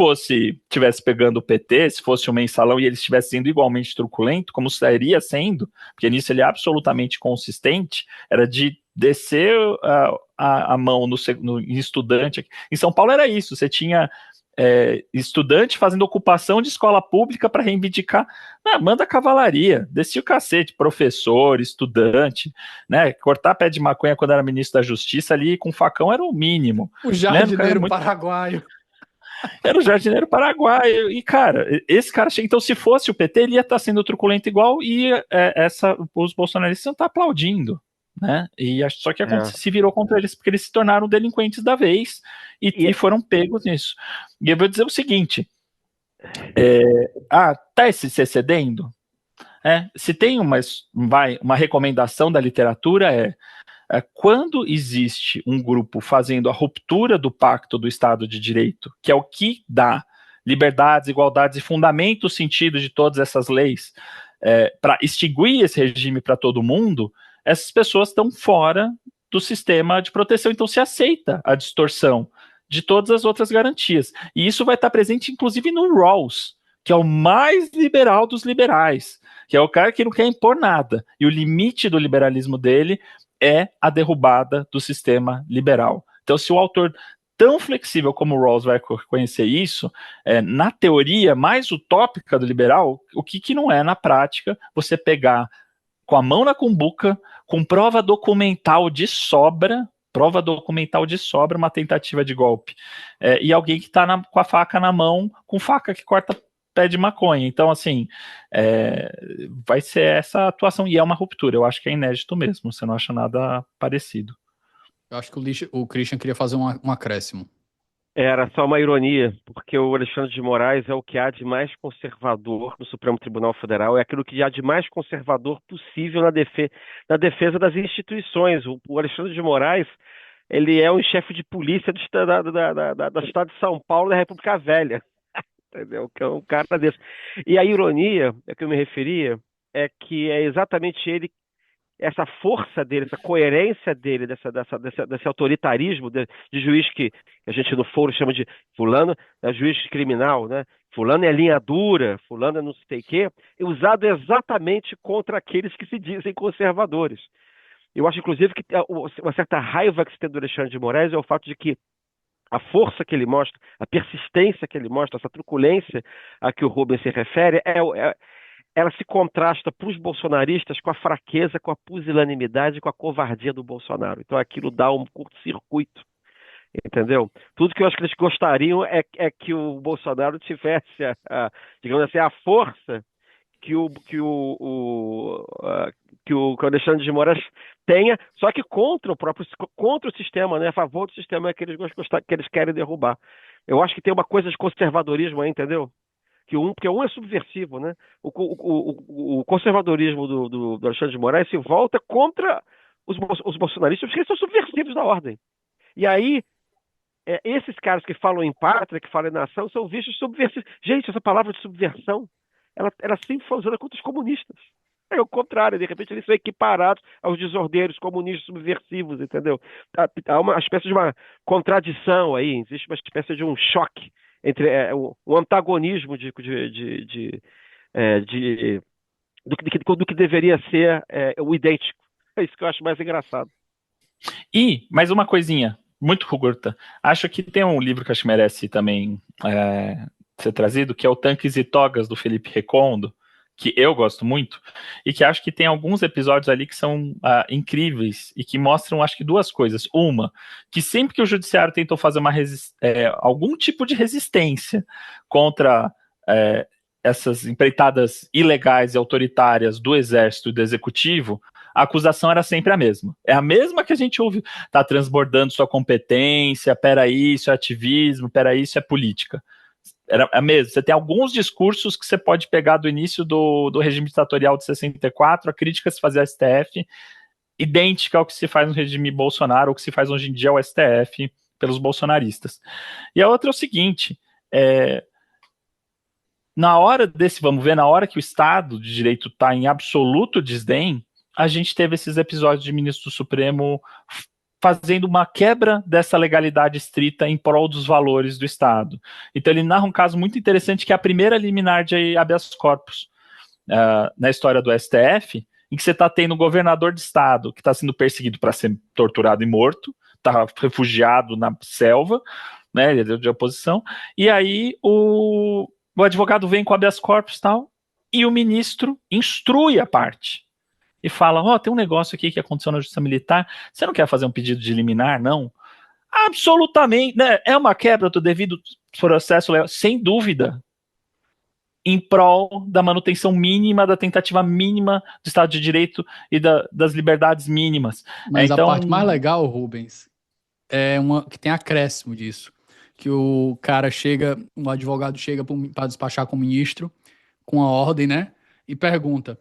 Speaker 2: tivesse pegando o PT, se fosse um mensalão e ele estivesse sendo igualmente truculento, como estaria sendo, porque nisso ele é absolutamente consistente, era de descer a mão no estudante. Em São Paulo era isso, você tinha estudante fazendo ocupação de escola pública para reivindicar, manda a cavalaria, descia o cacete, professor, estudante, né? Cortar pé de maconha quando era ministro da Justiça ali com facão era o mínimo.
Speaker 1: O jardineiro paraguaio.
Speaker 2: Era o jardineiro paraguaio. E, cara, esse cara chega. Então, se fosse o PT, ele ia estar sendo truculento igual e os bolsonaristas iam estar aplaudindo. né? E só que
Speaker 3: É.
Speaker 2: se virou contra eles porque eles se tornaram delinquentes da vez e foram pegos nisso. E eu vou dizer o seguinte: tá se excedendo? Se tem uma recomendação da literatura quando existe um grupo fazendo a ruptura do pacto do Estado de Direito, que é o que dá liberdades, igualdades e fundamenta o sentido de todas essas leis, para extinguir esse regime para todo mundo, essas pessoas estão fora do sistema de proteção, então se aceita a distorção de todas as outras garantias. E isso vai estar presente, inclusive, no Rawls, que é o mais liberal dos liberais, que é o cara que não quer impor nada. E o limite do liberalismo dele é a derrubada do sistema liberal. Então, se o autor tão flexível como o Rawls vai reconhecer isso, na teoria mais utópica do liberal, o que não é na prática você pegar com a mão na cumbuca, com prova documental de sobra, uma tentativa de golpe. E alguém que está com a faca na mão, com faca que corta pé de maconha. Então, assim, vai ser essa atuação, e é uma ruptura. Eu acho que é inédito mesmo, você não acha nada parecido.
Speaker 1: Eu acho que o Christian queria fazer um acréscimo.
Speaker 3: Era só uma ironia, porque o Alexandre de Moraes é o que há de mais conservador no Supremo Tribunal Federal, é aquilo que há de mais conservador possível na defesa das instituições. O Alexandre de Moraes, ele é um chefe de polícia do estado de São Paulo, da República Velha, entendeu? Que é um cara desse. E a ironia a que eu me referia é que é exatamente ele, essa força dele, essa coerência dele, desse autoritarismo de juiz que a gente no foro chama de fulano, juiz criminal, né? Fulano é linha dura, fulano é não sei o quê, é usado exatamente contra aqueles que se dizem conservadores. Eu acho, inclusive, que uma certa raiva que se tem do Alexandre de Moraes é o fato de que a força que ele mostra, a persistência que ele mostra, essa truculência a que o Rubens se refere, ela se contrasta para os bolsonaristas com a fraqueza, com a pusilanimidade, com a covardia do Bolsonaro. Então aquilo dá um curto-circuito, entendeu? Tudo que eu acho que eles gostariam é que o Bolsonaro tivesse, digamos assim, a força que o Alexandre de Moraes tenha, só que contra o sistema, né? A favor do sistema que eles querem derrubar. Eu acho que tem uma coisa de conservadorismo aí, entendeu? Porque um é subversivo, né? O conservadorismo do Alexandre de Moraes se volta contra os bolsonaristas, porque eles são subversivos da ordem. E aí, esses caras que falam em pátria, que falam em nação, são vistos subversivos. Gente, essa palavra de subversão, ela sempre foi usada contra os comunistas. É o contrário, de repente eles são equiparados aos desordeiros comunistas subversivos, entendeu? Há uma espécie de uma contradição aí, existe uma espécie de um choque entre o antagonismo do que deveria ser o idêntico. É isso que eu acho mais engraçado.
Speaker 2: E, mais uma coisinha, muito curta. Acho que tem um livro que acho que merece também ser trazido, que é o Tanques e Togas, do Felipe Recondo, que eu gosto muito, e que acho que tem alguns episódios ali que são incríveis, e que mostram, acho que, duas coisas. Uma, que sempre que o judiciário tentou fazer algum tipo de resistência contra essas empreitadas ilegais e autoritárias do exército e do executivo, a acusação era sempre a mesma. É a mesma que a gente ouve, tá transbordando sua competência, peraí, isso é ativismo, peraí, isso é política. Era a mesma. Você tem alguns discursos que você pode pegar do início do regime ditatorial de 64, a crítica que se fazia ao STF, idêntica ao que se faz no regime Bolsonaro, ou que se faz hoje em dia ao STF pelos bolsonaristas. E a outra é o seguinte, na hora que o Estado de Direito está em absoluto desdém, a gente teve esses episódios de ministro do Supremo fazendo uma quebra dessa legalidade estrita em prol dos valores do Estado. Então ele narra um caso muito interessante, que é a primeira liminar de habeas corpus na história do STF, em que você está tendo um governador de Estado que está sendo perseguido para ser torturado e morto, está refugiado na selva, né, de oposição, e aí o advogado vem com habeas corpus e tal, e o ministro instrui a parte. E fala, tem um negócio aqui que aconteceu na Justiça Militar, você não quer fazer um pedido de liminar, não? Absolutamente, né? É uma quebra do devido processo legal, sem dúvida. em prol da manutenção mínima, da tentativa mínima do Estado de Direito e das liberdades mínimas.
Speaker 1: Mas a
Speaker 2: Então,
Speaker 1: parte mais legal, Rubens, é uma que tem acréscimo disso. Que o cara chega, o advogado chega para despachar com o ministro, com a ordem, né? E pergunta.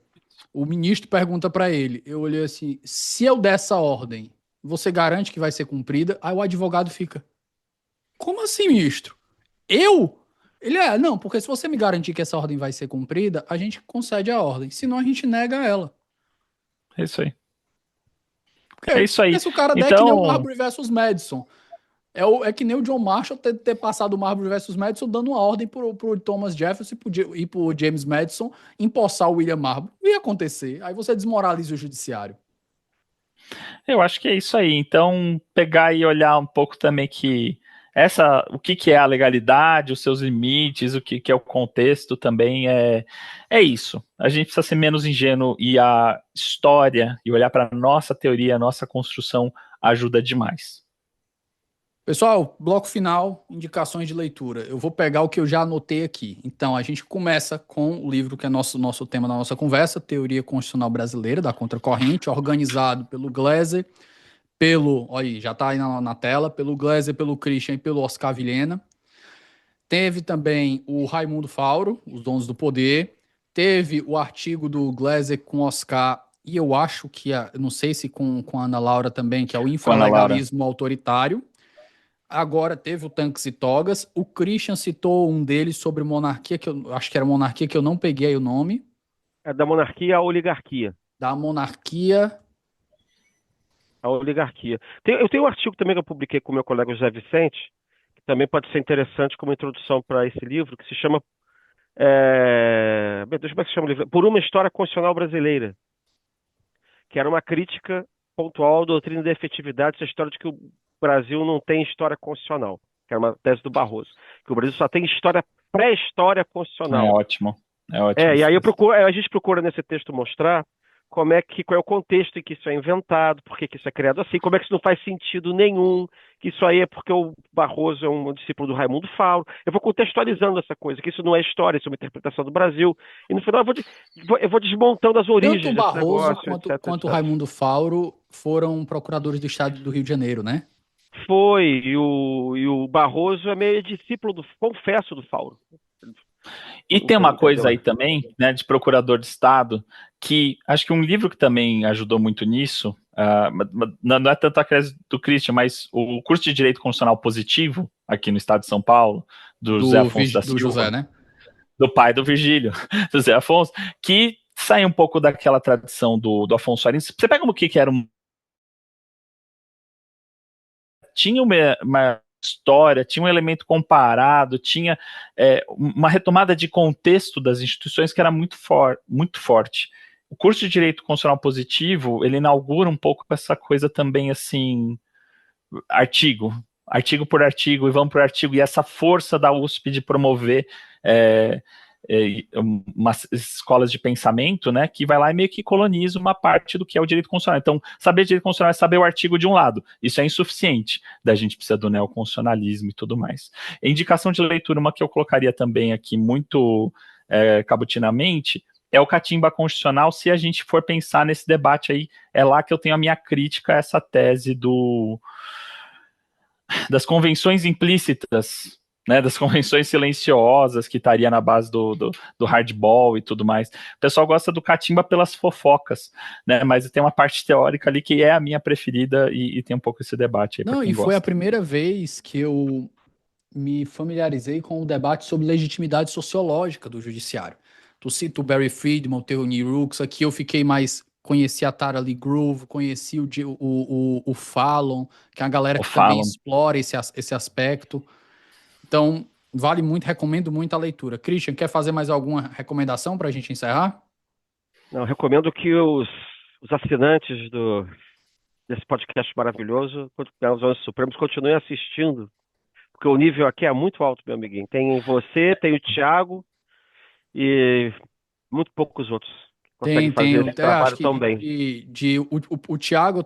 Speaker 1: O ministro pergunta para ele. Eu olhei assim: se eu der essa ordem, você garante que vai ser cumprida? Aí o advogado fica: como assim, ministro? Eu? Ele não, porque se você me garantir que essa ordem vai ser cumprida, a gente concede a ordem. Senão a gente nega ela.
Speaker 2: é isso aí. É
Speaker 1: Porque
Speaker 2: isso aí.
Speaker 1: se o cara der que nem o
Speaker 2: Então,
Speaker 1: Marbury versus Madison. É que nem o John Marshall ter passado o Marbury versus Madison dando uma ordem pro Thomas Jefferson e pro James Madison empossar o William Marbury. Ia acontecer. Aí você desmoraliza o judiciário.
Speaker 2: eu acho que é isso aí. Então, pegar e olhar um pouco também o que é a legalidade, os seus limites, o que é o contexto também é isso. A gente precisa ser menos ingênuo e a história e olhar para a nossa teoria, a nossa construção ajuda demais.
Speaker 1: Pessoal, bloco final, indicações de leitura. Eu vou pegar o que eu já anotei aqui. Então, a gente começa com o livro que é nosso tema da nossa conversa, Teoria Constitucional Brasileira, da Contracorrente, organizado pelo Gleiser, olha aí, já está aí na tela, pelo Gleiser, pelo Christian e pelo Oscar Vilhena. Teve também o Raimundo Fauro, Os Dons do Poder. Teve o artigo do Gleiser com Oscar, e eu acho que, não sei se com a Ana Laura também, que é o Infralegalismo Autoritário. Agora teve o Tanques e Togas. O Christian citou um deles sobre monarquia, que eu acho que era monarquia, que eu não peguei aí o nome.
Speaker 3: É da monarquia à oligarquia.
Speaker 1: Da monarquia.
Speaker 3: A oligarquia. Eu tenho um artigo também que eu publiquei com o meu colega José Vicente, que também pode ser interessante como introdução para esse livro, que se chama. Meu Deus, como é que se chama o livro? Por uma História Constitucional Brasileira. Que era uma crítica pontual à doutrina da efetividade, essa história de que o Brasil não tem história constitucional, que era uma tese do Barroso, que o Brasil só tem pré-história constitucional.
Speaker 2: É ótimo.
Speaker 3: E aí a gente procura nesse texto mostrar qual é o contexto em que isso é inventado, por que isso é criado assim, como é que isso não faz sentido nenhum, que isso aí é porque o Barroso é um discípulo do Raimundo Fauro. Eu vou contextualizando essa coisa, que isso não é história, isso é uma interpretação do Brasil, e no final eu vou desmontando as origens
Speaker 1: Tanto o Barroso
Speaker 3: desse negócio,
Speaker 1: quanto o
Speaker 3: etc.
Speaker 1: Raimundo Fauro foram procuradores do estado do Rio de Janeiro, né?
Speaker 3: Foi, e o Barroso é meio discípulo confesso do Fauro.
Speaker 2: E tem uma coisa aí também, né, de procurador de Estado, que acho que um livro que também ajudou muito nisso, não é tanto a crise do Christian, mas o curso de Direito Constitucional Positivo, aqui no estado de São Paulo, do José Afonso da Silva,
Speaker 1: José, né?
Speaker 2: do pai do Virgílio, do José Afonso, que sai um pouco daquela tradição do Afonso Arinos. Você pega o que era tinha uma história, tinha um elemento comparado, tinha uma retomada de contexto das instituições que era muito forte. O curso de Direito Constitucional Positivo, ele inaugura um pouco essa coisa também, assim, artigo por artigo, e vamos por artigo, e essa força da USP de promover umas escolas de pensamento, né, que vai lá e meio que coloniza uma parte do que é o direito constitucional. Então, saber direito constitucional é saber o artigo de um lado. Isso é insuficiente. Daí a gente precisa do neoconstitucionalismo e tudo mais. A indicação de leitura, uma que eu colocaria também aqui muito cabutinamente, é o Catimba Constitucional. Se a gente for pensar nesse debate aí, é lá que eu tenho a minha crítica a essa tese das convenções implícitas, né, das convenções silenciosas que estaria na base do hardball e tudo mais. O pessoal gosta do catimba pelas fofocas, né, mas tem uma parte teórica ali que é a minha preferida e tem um pouco esse debate aí.
Speaker 1: Não, e
Speaker 2: gosta.
Speaker 1: foi a primeira vez que eu me familiarizei com o debate sobre legitimidade sociológica do judiciário. Tu cita o Barry Friedman, o Theonie Rooks, aqui eu fiquei mais... Conheci a Tara Lee Groove, conheci o Fallon, que é a galera que também explora esse aspecto. Então, vale muito, recomendo muito a leitura. Christian, quer fazer mais alguma recomendação para a gente encerrar?
Speaker 3: Não, eu recomendo que os assinantes desse podcast maravilhoso, os Anos Supremos, continuem assistindo, porque o nível aqui é muito alto, meu amiguinho. Tem você, tem o Thiago e muito poucos outros que conseguem fazer esse trabalho tão bem.
Speaker 1: O Thiago,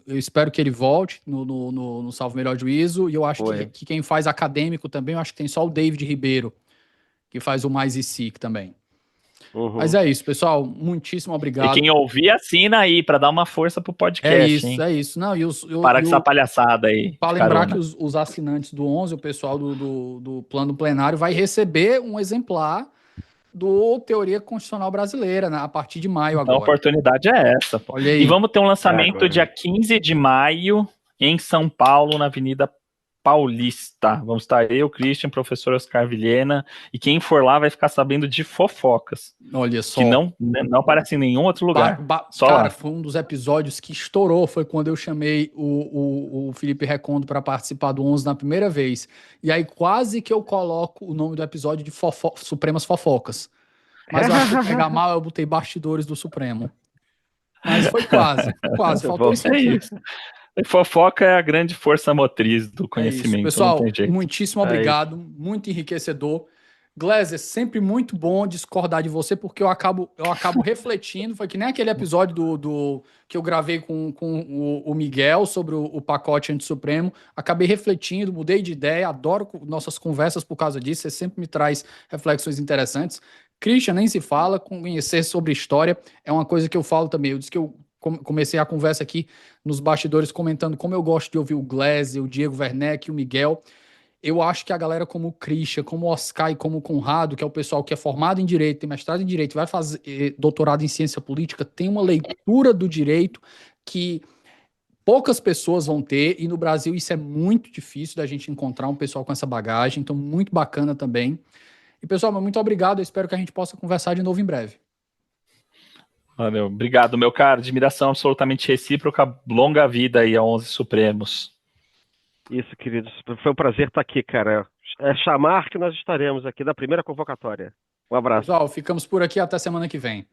Speaker 1: eu espero que ele volte no Salvo Melhor Juízo, e eu acho que quem faz acadêmico também, eu acho que tem só o David Ribeiro, que faz o Mais e SIC também.
Speaker 3: Uhum.
Speaker 1: Mas é isso, pessoal. Muitíssimo obrigado.
Speaker 2: E quem ouvir, assina aí, para dar uma força pro podcast, hein?
Speaker 1: É isso. Não,
Speaker 2: Para com essa palhaçada aí.
Speaker 1: Para lembrar que os assinantes do 11, o pessoal do plano plenário, vai receber um exemplar do Teoria Constitucional Brasileira, né, a partir de maio
Speaker 2: então,
Speaker 1: agora.
Speaker 2: A oportunidade é essa. Pô.
Speaker 1: Olha aí.
Speaker 2: E vamos ter um lançamento dia 15 de maio em São Paulo, na Avenida Paulista. Vamos estar eu, Christian, professor Oscar Vilhena, e quem for lá vai ficar sabendo de fofocas.
Speaker 1: Olha só.
Speaker 2: Que não aparece em nenhum outro lugar. Só
Speaker 1: cara,
Speaker 2: lá.
Speaker 1: foi um dos episódios que estourou, foi quando eu chamei o Felipe Recondo para participar do 11 na primeira vez. E aí quase que eu coloco o nome do episódio de Supremas Fofocas. Mas eu acho que pegar mal, eu botei Bastidores do Supremo. Mas foi quase, faltou isso aqui.
Speaker 2: Isso. Fofoca é a grande força motriz do conhecimento.
Speaker 1: Isso. Pessoal, muitíssimo obrigado, muito enriquecedor. Gleiser, sempre muito bom discordar de você, porque eu acabo refletindo. Foi que nem aquele episódio do que eu gravei com o Miguel sobre o pacote anti-supremo. Acabei refletindo, mudei de ideia, adoro nossas conversas por causa disso. Você sempre me traz reflexões interessantes. Christian, nem se fala, conhecer sobre história é uma coisa que eu falo também. Eu disse que eu comecei a conversa aqui nos bastidores comentando como eu gosto de ouvir o Gleiser, o Diego Werneck, o Miguel. Eu acho que a galera como o Christian, como o Oscar e como o Conrado, que é o pessoal que é formado em Direito, tem mestrado em Direito, vai fazer doutorado em Ciência Política, tem uma leitura do direito que poucas pessoas vão ter, e no Brasil isso é muito difícil da gente encontrar um pessoal com essa bagagem, então muito bacana também. E pessoal, muito obrigado, eu espero que a gente possa conversar de novo em breve.
Speaker 2: Valeu, obrigado, meu caro, admiração absolutamente recíproca, longa vida aí a 11 Supremos.
Speaker 3: Isso, queridos, foi um prazer estar aqui, cara. É chamar que nós estaremos aqui na primeira convocatória. Um abraço.
Speaker 1: Pessoal, ficamos por aqui, até semana que vem.